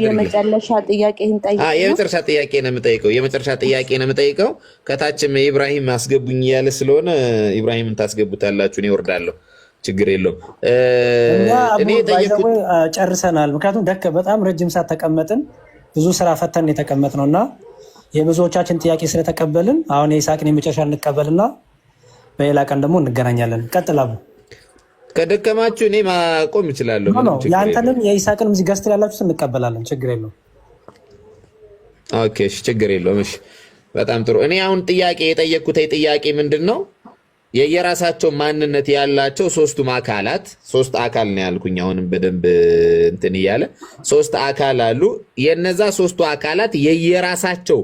[SPEAKER 6] የመጨረሻ ጥያቄህን ጠይቅ።
[SPEAKER 8] የመጨረሻ ጥያቄ ነው የምጠይቀው። የመጨረሻ ጥያቄ ነው የምጠይቀው። ከታችም ኢብራሂም አስገቡኝ እያለ ስለሆነ ኢብራሂምን ታስገቡታላችሁ፣ እኔ እወርዳለሁ። ችግር የለውም።
[SPEAKER 4] እኔ ጨርሰናል። ምክንያቱም በጣም ረጅም ሰዓት ተቀመጥን፣ ብዙ ስራ ፈተን የተቀመጥ ነው እና የብዙዎቻችን ጥያቄ ስለተቀበልን አሁን የይስሐቅን የመጨረሻ እንቀበልና በሌላ ቀን ደግሞ እንገናኛለን። ቀጥል አቡ።
[SPEAKER 8] ከደከማችሁ እኔ ማቆም እችላለሁ።
[SPEAKER 4] የአንተንም የይስሐቅንም እዚህ ገዝት ያላችሁት እንቀበላለን። ችግር የለውም።
[SPEAKER 8] ኦኬ ችግር የለውም። እሺ በጣም ጥሩ። እኔ አሁን ጥያቄ የጠየቅኩት ጥያቄ ምንድን ነው? የየራሳቸው ማንነት ያላቸው ሶስቱም አካላት፣ ሶስት አካል ነው ያልኩኝ። አሁንም በደንብ እንትን እያለ ሶስት አካል አሉ። የነዛ ሶስቱ አካላት የየራሳቸው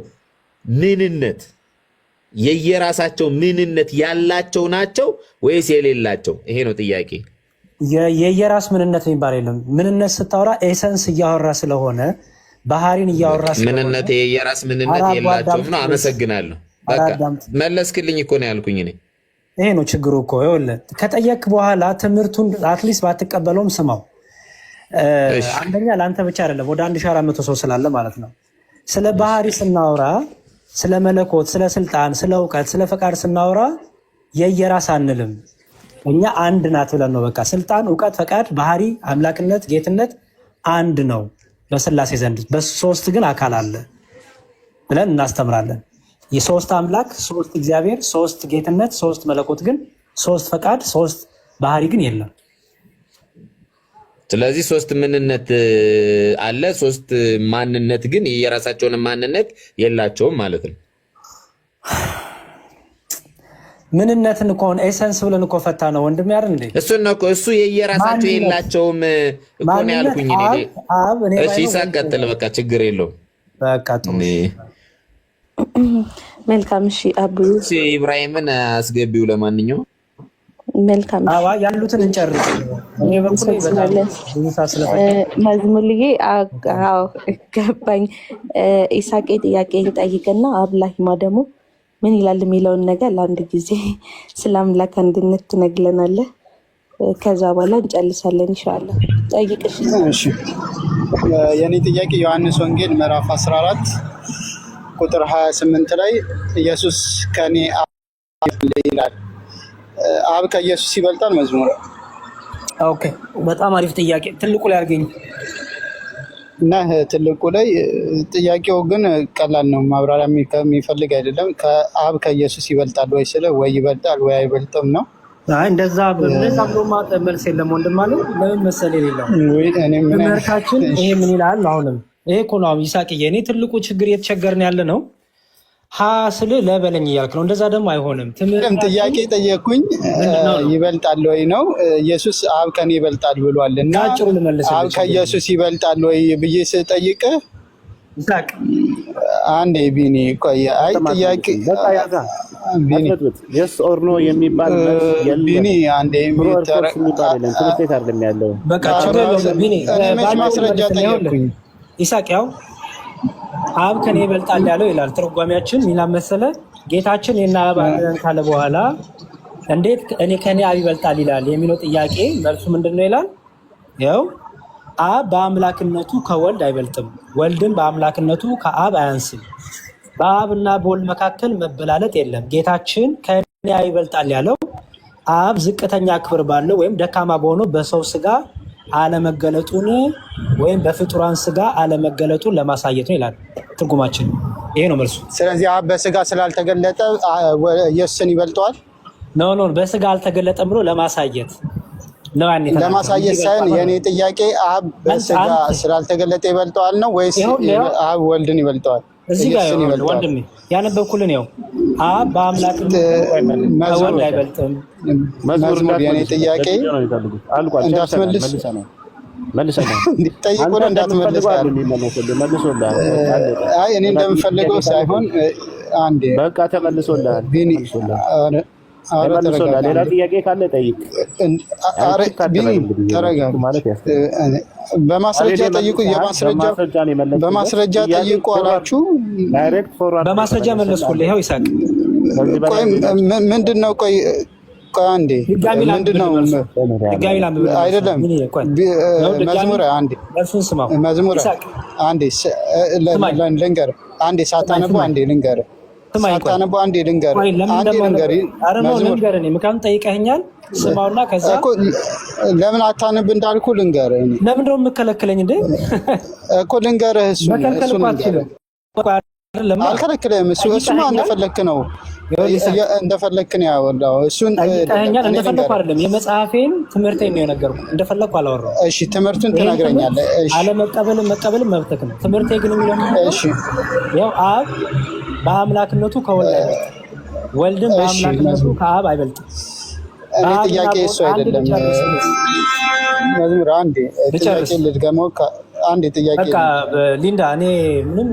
[SPEAKER 8] ምንነት ያላቸው ናቸው ወይስ የሌላቸው? ይሄ ነው ጥያቄ።
[SPEAKER 4] የየራስ ምንነት የሚባል የለም። ምንነት ስታወራ ኤሰንስ እያወራ ስለሆነ ባህሪን እያወራ ስለሆነ
[SPEAKER 8] ምንነት የየራስ ምንነት የላቸውም ነው። አመሰግናለሁ። በቃ መለስክልኝ እኮ ነው ያልኩኝ እኔ።
[SPEAKER 4] ይሄ ነው ችግሩ እኮ። ይኸውልህ ከጠየቅ በኋላ ትምህርቱን አትሊስት ባትቀበለውም ስማው። አንደኛ ለአንተ ብቻ አይደለም፣ ወደ 1400 ሰው ስላለ ማለት ነው። ስለ ባህሪ ስናወራ፣ ስለ መለኮት፣ ስለ ስልጣን፣ ስለ እውቀት፣ ስለ ፈቃድ ስናወራ የየራስ አንልም። እኛ አንድ ናት ብለን ነው በቃ። ስልጣን፣ እውቀት፣ ፈቃድ፣ ባህሪ፣ አምላክነት፣ ጌትነት አንድ ነው በስላሴ ዘንድ። በሶስት ግን አካል አለ ብለን እናስተምራለን። የሶስት አምላክ፣ ሶስት እግዚአብሔር፣ ሶስት ጌትነት፣ ሶስት መለኮት ግን ሶስት ፈቃድ፣ ሶስት ባህሪ ግን የለም።
[SPEAKER 8] ስለዚህ ሶስት ምንነት አለ፣ ሶስት ማንነት ግን የራሳቸውን ማንነት የላቸውም ማለት ነው።
[SPEAKER 4] ምንነትን እኮ ኤሰንስ ብለን እኮ ፈታ ነው ወንድም ያርን እንዴ?
[SPEAKER 8] እሱን ነው እኮ እሱ የየራሳቸው የላቸውም እኮ ነው ያልኩኝ እኔ። እሺ ይሳቅ ቀጥል፣ በቃ ችግር የለውም።
[SPEAKER 4] በቃ ጥሩ
[SPEAKER 6] መልካም። እሺ አቡ
[SPEAKER 8] ኢብራሂምን አስገቢው። ለማንኛውም
[SPEAKER 6] መልካም
[SPEAKER 4] ያሉትን እንጨርስ።
[SPEAKER 6] መዝሙልዬ ገባኝ። ኢሳቄ ጥያቄን ጠይቅና አብላሂማ ደግሞ ምን ይላል የሚለውን ነገር ለአንድ ጊዜ ስለ አምላክ አንድነት ትነግለናለህ። ከዛ በኋላ እንጨልሳለን ኢንሻአላህ። ጠይቅሽ።
[SPEAKER 2] የኔ ጥያቄ ዮሐንስ ወንጌል ምዕራፍ 14 ቁጥር 28 ላይ ኢየሱስ ከኔ ይላል። አብ ከኢየሱስ ይበልጣል? መዝሙር።
[SPEAKER 4] ኦኬ በጣም አሪፍ ጥያቄ። ትልቁ ላይ አድርገኝ
[SPEAKER 2] እና ትልቁ ላይ ጥያቄው ግን ቀላል ነው፣ ማብራሪያ የሚፈልግ አይደለም። ከአብ ከኢየሱስ ይበልጣል ወይ ስለ ወይ ይበልጣል ወይ አይበልጥም ነው።
[SPEAKER 4] እንደዛ ብሎ መልስ የለም ወንድም አለ። ለምን መሰል የሌለው ትምህርታችን ይሄ ምን ይላል? አሁንም ይሄ እኮ ነው ይሳቅዬ፣ እኔ ትልቁ ችግር የተቸገርን ያለ ነው። ሀ ስል ለበለኝ እያልክ ነው። እንደዛ ደግሞ አይሆንም።
[SPEAKER 2] ጥያቄ ጠየቅኩኝ፣ ይበልጣል ወይ ነው። ኢየሱስ አብ ከኔ ይበልጣል ብሏል እና አብ ከኢየሱስ ይበልጣል ወይ ብዬ ስጠይቅህ
[SPEAKER 4] ይሳቅ
[SPEAKER 2] አንዴ ቢኒ ቆይ። አይ ጥያቄ
[SPEAKER 1] በቃ ያዛ አትበጥብጥ። የስ ኦር ኖ የሚባል
[SPEAKER 2] ቢኒ አንዴ
[SPEAKER 1] የሚባል ትምህርት አይደለም ያለው።
[SPEAKER 4] በቃ ቢኒ
[SPEAKER 2] ማስረጃ ጠየቅኩኝ።
[SPEAKER 4] ይሳቅ ያው አብ ከኔ ይበልጣል ያለው ይላል ትርጓሜያችን። ሚላ መሰለ ጌታችን የና አብ አንድ ካለ በኋላ እንዴት እኔ ከኔ አብ ይበልጣል ይላል የሚለው ጥያቄ መልሱ ምንድነው ይላል? ያው አብ በአምላክነቱ ከወልድ አይበልጥም፣ ወልድም በአምላክነቱ ከአብ አያንስም፣ በአብና በወልድ መካከል መበላለጥ የለም። ጌታችን ከኔ አብ ይበልጣል ያለው አብ ዝቅተኛ ክብር ባለው ወይም ደካማ በሆነው በሰው ስጋ አለመገለጡን ወይም በፍጡራን ስጋ አለመገለጡን ለማሳየት ነው ይላል ትርጉማችን። ይሄ ነው መልሱ።
[SPEAKER 2] ስለዚህ አብ በስጋ ስላልተገለጠ ኢየሱስን ይበልጠዋል?
[SPEAKER 4] ኖ በስጋ አልተገለጠም ብሎ ለማሳየት ነው።
[SPEAKER 2] ለማሳየት ሳይሆን የኔ ጥያቄ አብ በስጋ ስላልተገለጠ ይበልጠዋል ነው ወይስ አብ ወልድን ይበልጠዋል?
[SPEAKER 4] እዚህ ጋር ወንድሜ ያነበብኩልን ነው። አብ በአምላክነቱ ከወልድ አይበልጥም።
[SPEAKER 2] መዝሙር የኔ ጥያቄ እንዳትመልስ ጠይቁ እንዳትመልስ። አይ እኔ እንደምፈልገው ሳይሆን አንዴ
[SPEAKER 1] በቃ ተመልሶልሃል። ሌላ ጥያቄ ካለ ጠይቅ።
[SPEAKER 2] በማስረጃ ጠይቁ። በማስረጃ ጠይቁ አላችሁ።
[SPEAKER 4] በማስረጃ መለስኩልህ። ይኸው ይሳቅ
[SPEAKER 2] ምንድን ነው? ቆይ አንዴ ምንድን ነው? አይደለም መዝሙር አንዴ ልንገርህ። አንዴ ሳታነቡ አንዴ ልንገርህ ሳታነቡ አንዴ ልንገርህ።
[SPEAKER 4] ምክንያቱም ጠይቀኸኛል። ስማውና ከዛ
[SPEAKER 2] ለምን አታነብ እንዳልኩ ልንገርህ።
[SPEAKER 4] ለምን ነው የምከለክለኝ እንዴ?
[SPEAKER 2] እኮ ልንገርህ። አልከለክልህም። እሱማ እንደፈለክ ነው እንደፈለክ ነው ያወራው። እሱን
[SPEAKER 4] ጠይቀኸኛል። እንደፈለኩ አይደለም። የመጽሐፌን ትምህርቴን ነው የነገርኩህ። እንደፈለኩ አላወራሁም።
[SPEAKER 2] እሺ ትምህርቱን ትነግረኛለህ። እሺ
[SPEAKER 4] አለመቀበልም መብትህ ነው። ትምህርቴ ግን የሚለው እሺ ያው አብ በአምላክነቱ ከወልድ አይበልጥም፣ ወልድም በአምላክነቱ ከአብ አይበልጥም።
[SPEAKER 2] እኔ ጥያቄ እሱ አይደለም። መዝሙር አንዴ ጥያቄ ልድገመው። አንዴ ጥያቄ
[SPEAKER 4] በቃ ሊንዳ፣ እኔ ምንም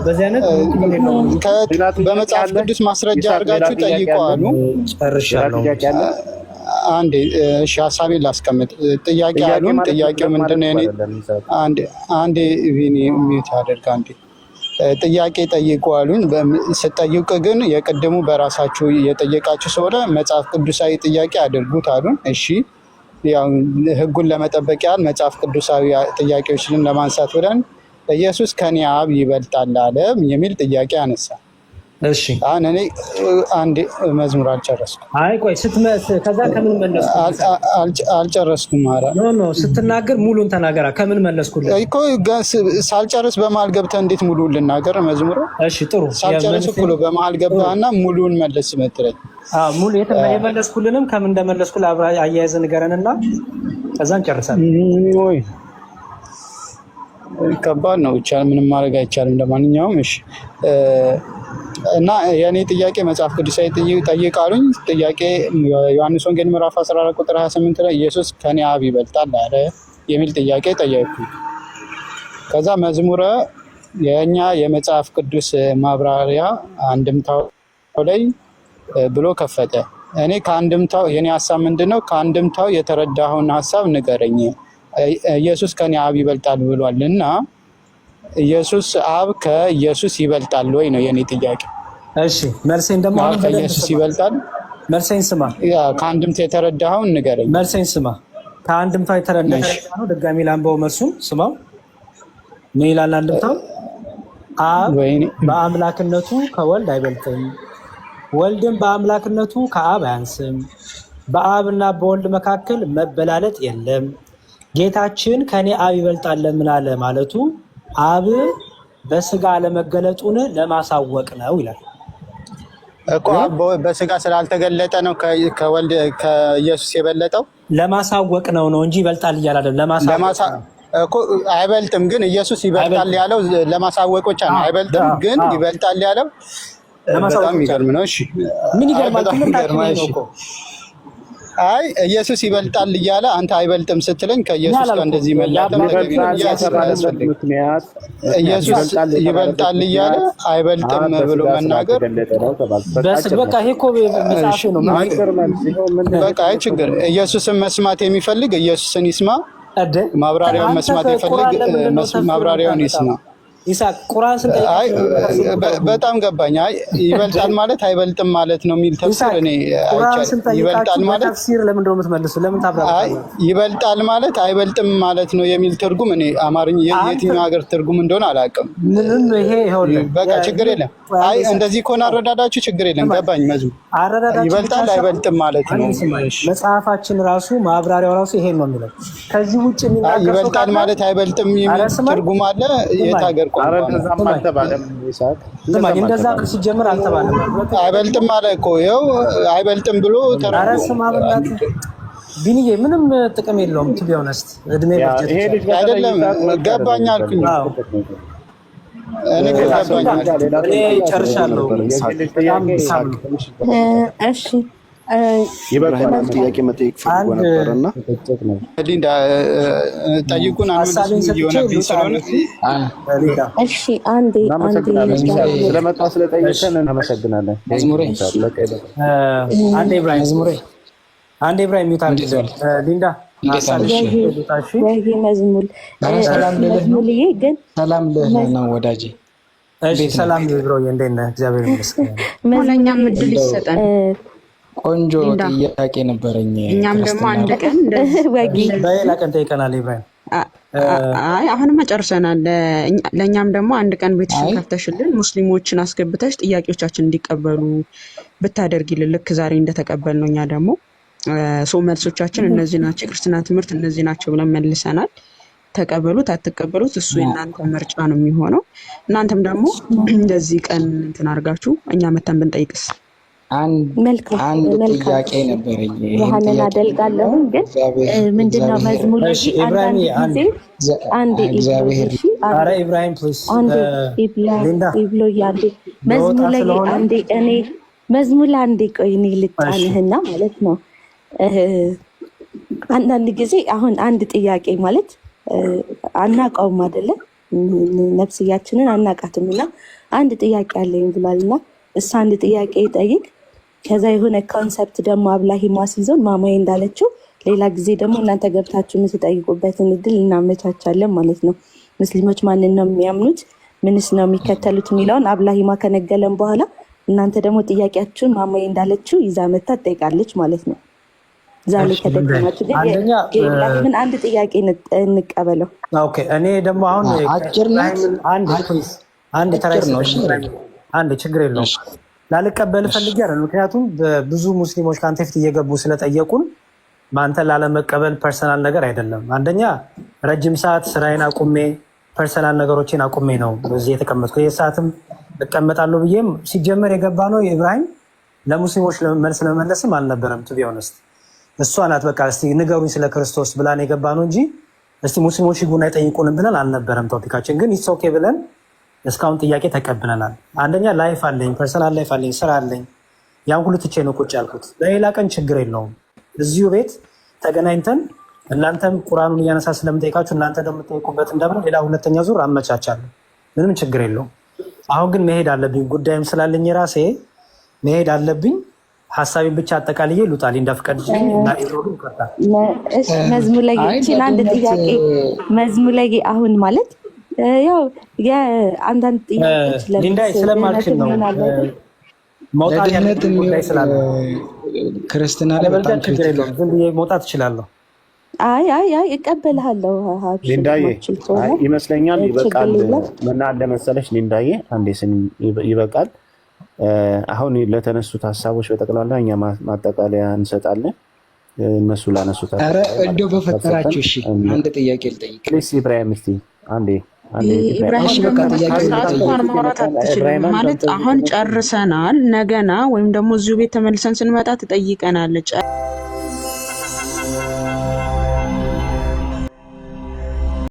[SPEAKER 4] በዚህ አይነት
[SPEAKER 2] በመጽሐፍ ቅዱስ ማስረጃ አድርጋችሁ ጠይቁ አሉ።
[SPEAKER 4] ጨርሻለሁ።
[SPEAKER 2] አንዴ እሺ ሀሳቤን ላስቀምጥ። ጥያቄ አሉን። ጥያቄው ምንድነው? እኔ አንዴ ቪኒ ሚውት አድርግ። አንዴ ጥያቄ ጠይቁ አሉኝ። ስጠይቅ ግን የቅድሙ በራሳችሁ የጠየቃችሁ ስለሆነ መጽሐፍ ቅዱሳዊ ጥያቄ አድርጉት አሉን። እሺ ያው ሕጉን ለመጠበቅ ያህል መጽሐፍ ቅዱሳዊ ጥያቄዎችን ለማንሳት ብለን ኢየሱስ ከኔ አብ ይበልጣል አለ የሚል ጥያቄ አነሳ።
[SPEAKER 4] እሺ
[SPEAKER 2] አሁን እኔ አንዴ መዝሙር አልጨረስኩም።
[SPEAKER 4] አይ ቆይ ከዛ ከምን መለስኩ?
[SPEAKER 2] አልጨረስኩም። ኧረ
[SPEAKER 4] ኖ ስትናገር ሙሉን ተናገራ። ከምን መለስኩልህ
[SPEAKER 2] እኮ ሳልጨርስ በመሀል ገብተህ እንዴት ሙሉን ልናገር? መዝሙሩ
[SPEAKER 4] እሺ ጥሩ።
[SPEAKER 2] ሳልጨርስ እኮ በመሀል ገባህና ሙሉን መለስ መጥረኝ።
[SPEAKER 4] ሙሉ የመለስኩልንም ከምን እንደመለስኩ አብራ አያይዘህ ንገረንና ከዛ እንጨርሳለን።
[SPEAKER 2] ወይ ከባድ ነው። ብቻ ምንም ማድረግ አይቻልም። ለማንኛውም እሺ እና የኔ ጥያቄ መጽሐፍ ቅዱሳዊ ጠይቃሉኝ። ጥያቄ ዮሐንስ ወንጌል ምዕራፍ 14 ቁጥር 28 ላይ ኢየሱስ ከኔ አብ ይበልጣል አለ የሚል ጥያቄ ጠየቁ። ከዛ መዝሙረ የኛ የመጽሐፍ ቅዱስ ማብራሪያ አንድምታው ላይ ብሎ ከፈተ። እኔ ከአንድምታው የኔ ሀሳብ ምንድነው? ከአንድምታው የተረዳኸውን ሀሳብ ንገረኝ። ኢየሱስ ከኔ አብ ይበልጣል ብሏልና ኢየሱስ አብ ከኢየሱስ ይበልጣል ወይ ነው የኔ ጥያቄ።
[SPEAKER 4] እሺ መልሴን ደግሞ አሁን
[SPEAKER 2] ከኢየሱስ ይበልጣል።
[SPEAKER 4] መልሴን ስማ።
[SPEAKER 2] ከአንድምታው የተረዳኸውን ንገረኝ።
[SPEAKER 4] መልሴን ስማ። ከአንድምታው የተረዳኸውን ድጋሚ ላንበው። መልሱን ስማው። ምን ይላል አንድምታው? አብ በአምላክነቱ ከወልድ አይበልጥም፣ ወልድም በአምላክነቱ ከአብ አያንስም፣ በአብና በወልድ መካከል መበላለጥ የለም። ጌታችን ከኔ አብ ይበልጣል ለምን አለ ማለቱ አብ በስጋ አለመገለጡን ለማሳወቅ ነው ይላል
[SPEAKER 2] እኮ። በስጋ ስላልተገለጠ ነው ከወልድ ከኢየሱስ የበለጠው።
[SPEAKER 4] ለማሳወቅ ነው እንጂ ይበልጣል እያለ አይደለም። ለማሳወቅ
[SPEAKER 2] እኮ አይበልጥም፣ ግን ኢየሱስ ይበልጣል ያለው ለማሳወቅ ብቻ ነው። አይበልጥም ግን ይበልጣል ያለው በጣም ይገርም ነው። እሺ
[SPEAKER 4] ምን ይገርማል?
[SPEAKER 2] አይ ኢየሱስ ይበልጣል እያለ አንተ አይበልጥም ስትለኝ ከኢየሱስ ጋር እንደዚህ መላተም ኢየሱስ ይበልጣል እያለ አይበልጥም ብሎ መናገር
[SPEAKER 4] በቃ ይሄ እኮ መጽሐፍ ነው።
[SPEAKER 2] በቃ አይ ችግር ኢየሱስን መስማት የሚፈልግ ኢየሱስን ይስማ፣ ማብራሪያውን መስማት የሚፈልግ ማብራሪያውን ይስማ።
[SPEAKER 4] ይሳቅ ቁርአን ስንጠይቅ
[SPEAKER 2] አይ በጣም ገባኝ። አይ ይበልጣል ማለት አይበልጥም ማለት ነው የሚል ተፍሲር እኔ አይቻልም። ይበልጣል ማለት
[SPEAKER 4] ተፍሲር ለምን ነው የምትመልሱ? ለምን ታብራራ?
[SPEAKER 2] አይ ይበልጣል ማለት አይበልጥም ማለት ነው የሚል ትርጉም እኔ አማርኛ የትኛው ሀገር ትርጉም እንደሆነ አላውቅም።
[SPEAKER 4] ምንም ይሄ ይኸውልህ
[SPEAKER 2] በቃ ችግር የለም። አይ እንደዚህ ከሆነ አረዳዳችሁ ችግር የለም። ገባኝ። መዝሙ ይበልጣል አይበልጥም ማለት ነው።
[SPEAKER 4] መጽሐፋችን ራሱ ማብራሪያው ራሱ ይሄን ነው የሚለው። ከዚህ ውጭ የሚናገር
[SPEAKER 2] ይበልጣል ማለት አይበልጥም የሚል ትርጉም አለ። የት ሀገር
[SPEAKER 4] እንደዛ ሲጀምር አልተባለም።
[SPEAKER 2] አይበልጥም ማለት እኮ ይኸው አይበልጥም ብሎ
[SPEAKER 4] ቢኒዬ ምንም ጥቅም የለውም። ቱ ቢ ኦነስት እድሜ
[SPEAKER 2] አይደለም ገባኝ አልኩኝ። እኔ
[SPEAKER 4] ጨርሻለሁ።
[SPEAKER 6] እሺ
[SPEAKER 5] ይበቃናል። ጥያቄ መጠየቅ ፈልጎ ነበርና
[SPEAKER 2] ሊንዳ ጠይቁን።
[SPEAKER 6] እሺ አንዴ
[SPEAKER 1] ስለመጣ ስለጠየቀን እናመሰግናለን።
[SPEAKER 4] አንዴ ኢብራሂም ሚውት ሊንዳ
[SPEAKER 6] መዝሙልዬ ግን
[SPEAKER 9] ሰላም ነው ወዳጄ።
[SPEAKER 4] ሰላም ብሮዬ፣ እንዴት ነህ? እግዚአብሔር ይመስገን።
[SPEAKER 3] ለእኛም እድል ይሰጠን።
[SPEAKER 9] ቆንጆ ጥያቄ ነበረኝ።
[SPEAKER 3] እኛም ደግሞ አንድ ቀን
[SPEAKER 4] በሌላ ቀን ጠይቀናል ኢብራሂም።
[SPEAKER 3] አይ አሁንማ ጨርሰናል። ለእኛም ደግሞ አንድ ቀን ቤትሽን ከፍተሽልን ሙስሊሞችን አስገብተሽ ጥያቄዎቻችን እንዲቀበሉ ብታደርጊልን ልክ ዛሬ እንደተቀበል ነው። እኛ ደግሞ መልሶቻችን እነዚህ ናቸው፣ የክርስትና ትምህርት እነዚህ ናቸው ብለን መልሰናል። ተቀበሉት አትቀበሉት እሱ የእናንተ ምርጫ ነው የሚሆነው። እናንተም ደግሞ እንደዚህ ቀን እንትን አድርጋችሁ እኛ መተን ብንጠይቅስ?
[SPEAKER 9] አንድ ጥያቄ ነበረኝ።
[SPEAKER 6] ይሄንን አደልጋለሁ ግን ምንድነው መዝሙር
[SPEAKER 4] ኢብራሂም ፕሊዝ
[SPEAKER 6] መዝሙር አንዴ ቆይ እኔ ልጫንህና ማለት ነው። አንዳንድ ጊዜ አሁን አንድ ጥያቄ ማለት አናውቀውም አይደለ? ነፍስያችንን አናውቃትም እና አንድ ጥያቄ አለኝ ብሏልና እሱ አንድ ጥያቄ ይጠይቅ። ከዛ የሆነ ኮንሰፕት ደግሞ አብላሂ ማስይዘውን ማማዬ እንዳለችው ሌላ ጊዜ ደግሞ እናንተ ገብታችሁ የምትጠይቁበትን እድል እናመቻቻለን ማለት ነው። ሙስሊሞች ማንን ነው የሚያምኑት፣ ምንስ ነው የሚከተሉት የሚለውን አብላሂማ ከነገለን በኋላ እናንተ ደግሞ ጥያቄያችሁን ማማዬ እንዳለችው ይዛ መታ ትጠይቃለች ማለት ነው። ዛሬ ከደግማችሁ ግን አንድ ጥያቄ እንቀበለው።
[SPEAKER 4] ኦኬ እኔ ደግሞ አሁን አንድ ችግር የለውም ላልቀበል ፈልጌ አይደል። ምክንያቱም ብዙ ሙስሊሞች ከአንተ ፊት እየገቡ ስለጠየቁን በአንተ ላለመቀበል ፐርሰናል ነገር አይደለም። አንደኛ ረጅም ሰዓት ስራዬን አቁሜ ፐርሰናል ነገሮችን አቁሜ ነው እዚህ የተቀመጥኩ። ይህ ሰዓትም እቀመጣለሁ ብዬም ሲጀመር የገባ ነው ኢብራሂም ለሙስሊሞች መልስ ለመመለስም አልነበረም። ቱ ቢ ኦነስት እሷ ናት በቃ እስቲ ንገሩኝ ስለ ክርስቶስ ብላን የገባ ነው እንጂ እስቲ ሙስሊሞች ጉና ይጠይቁንም ብለን አልነበረም። ቶፒካችን ግን ኢትስ ኦኬ ብለን እስካሁን ጥያቄ ተቀብለናል። አንደኛ ላይፍ አለኝ፣ ፐርሰናል ላይፍ አለኝ፣ ስራ አለኝ። ያን ሁሉ ትቼ ነው ቁጭ ያልኩት። በሌላ ቀን ችግር የለውም እዚሁ ቤት ተገናኝተን እናንተም ቁርአኑን እያነሳ ስለምጠይቃችሁ እናንተ እንደምትጠይቁበት እንደምን ሌላ ሁለተኛ ዙር አመቻቻለሁ። ምንም ችግር የለውም። አሁን ግን መሄድ አለብኝ፣ ጉዳይም ስላለኝ የራሴ መሄድ አለብኝ። ሀሳቤን ብቻ አጠቃልዬ ልውጣል እንዳፍቀድልኝ እና ኢብሮዱ ይቀርታል።
[SPEAKER 6] መዝሙር ላይ ይቺን አንድ ጥያቄ መዝሙር ላይ አሁን ማለት ያው የአንዳንድ ጥያቄዎች
[SPEAKER 4] ሊንዳይ ስለማልችል ነው መውጣት ያለብኝ ጉዳይ ስላለ
[SPEAKER 9] ክርስትና ላይ በጣም
[SPEAKER 4] ችግር የለውም። ዝም ብዬ መውጣት እችላለሁ።
[SPEAKER 6] አይ እቀበልሃለሁ።
[SPEAKER 1] ሊንዳዬ ይመስለኛል ይበቃል። ምን አለ መሰለሽ ሊንዳዬ አንዴ ስም ይበቃል። አሁን ለተነሱት ሀሳቦች በጠቅላላ እኛ ማጠቃለያ እንሰጣለን። እነሱ ላነሱት
[SPEAKER 9] ኧረ እንደው በፈጠራችሁ እሺ አንድ ጥያቄ ልጠይቅ
[SPEAKER 1] ፕሊስ ኢብራሂም እስቲ አንዴ
[SPEAKER 3] ማለት አሁን ጨርሰናል። ነገና ወይም ደግሞ እዚሁ ቤት ተመልሰን ስንመጣ ትጠይቀናለች።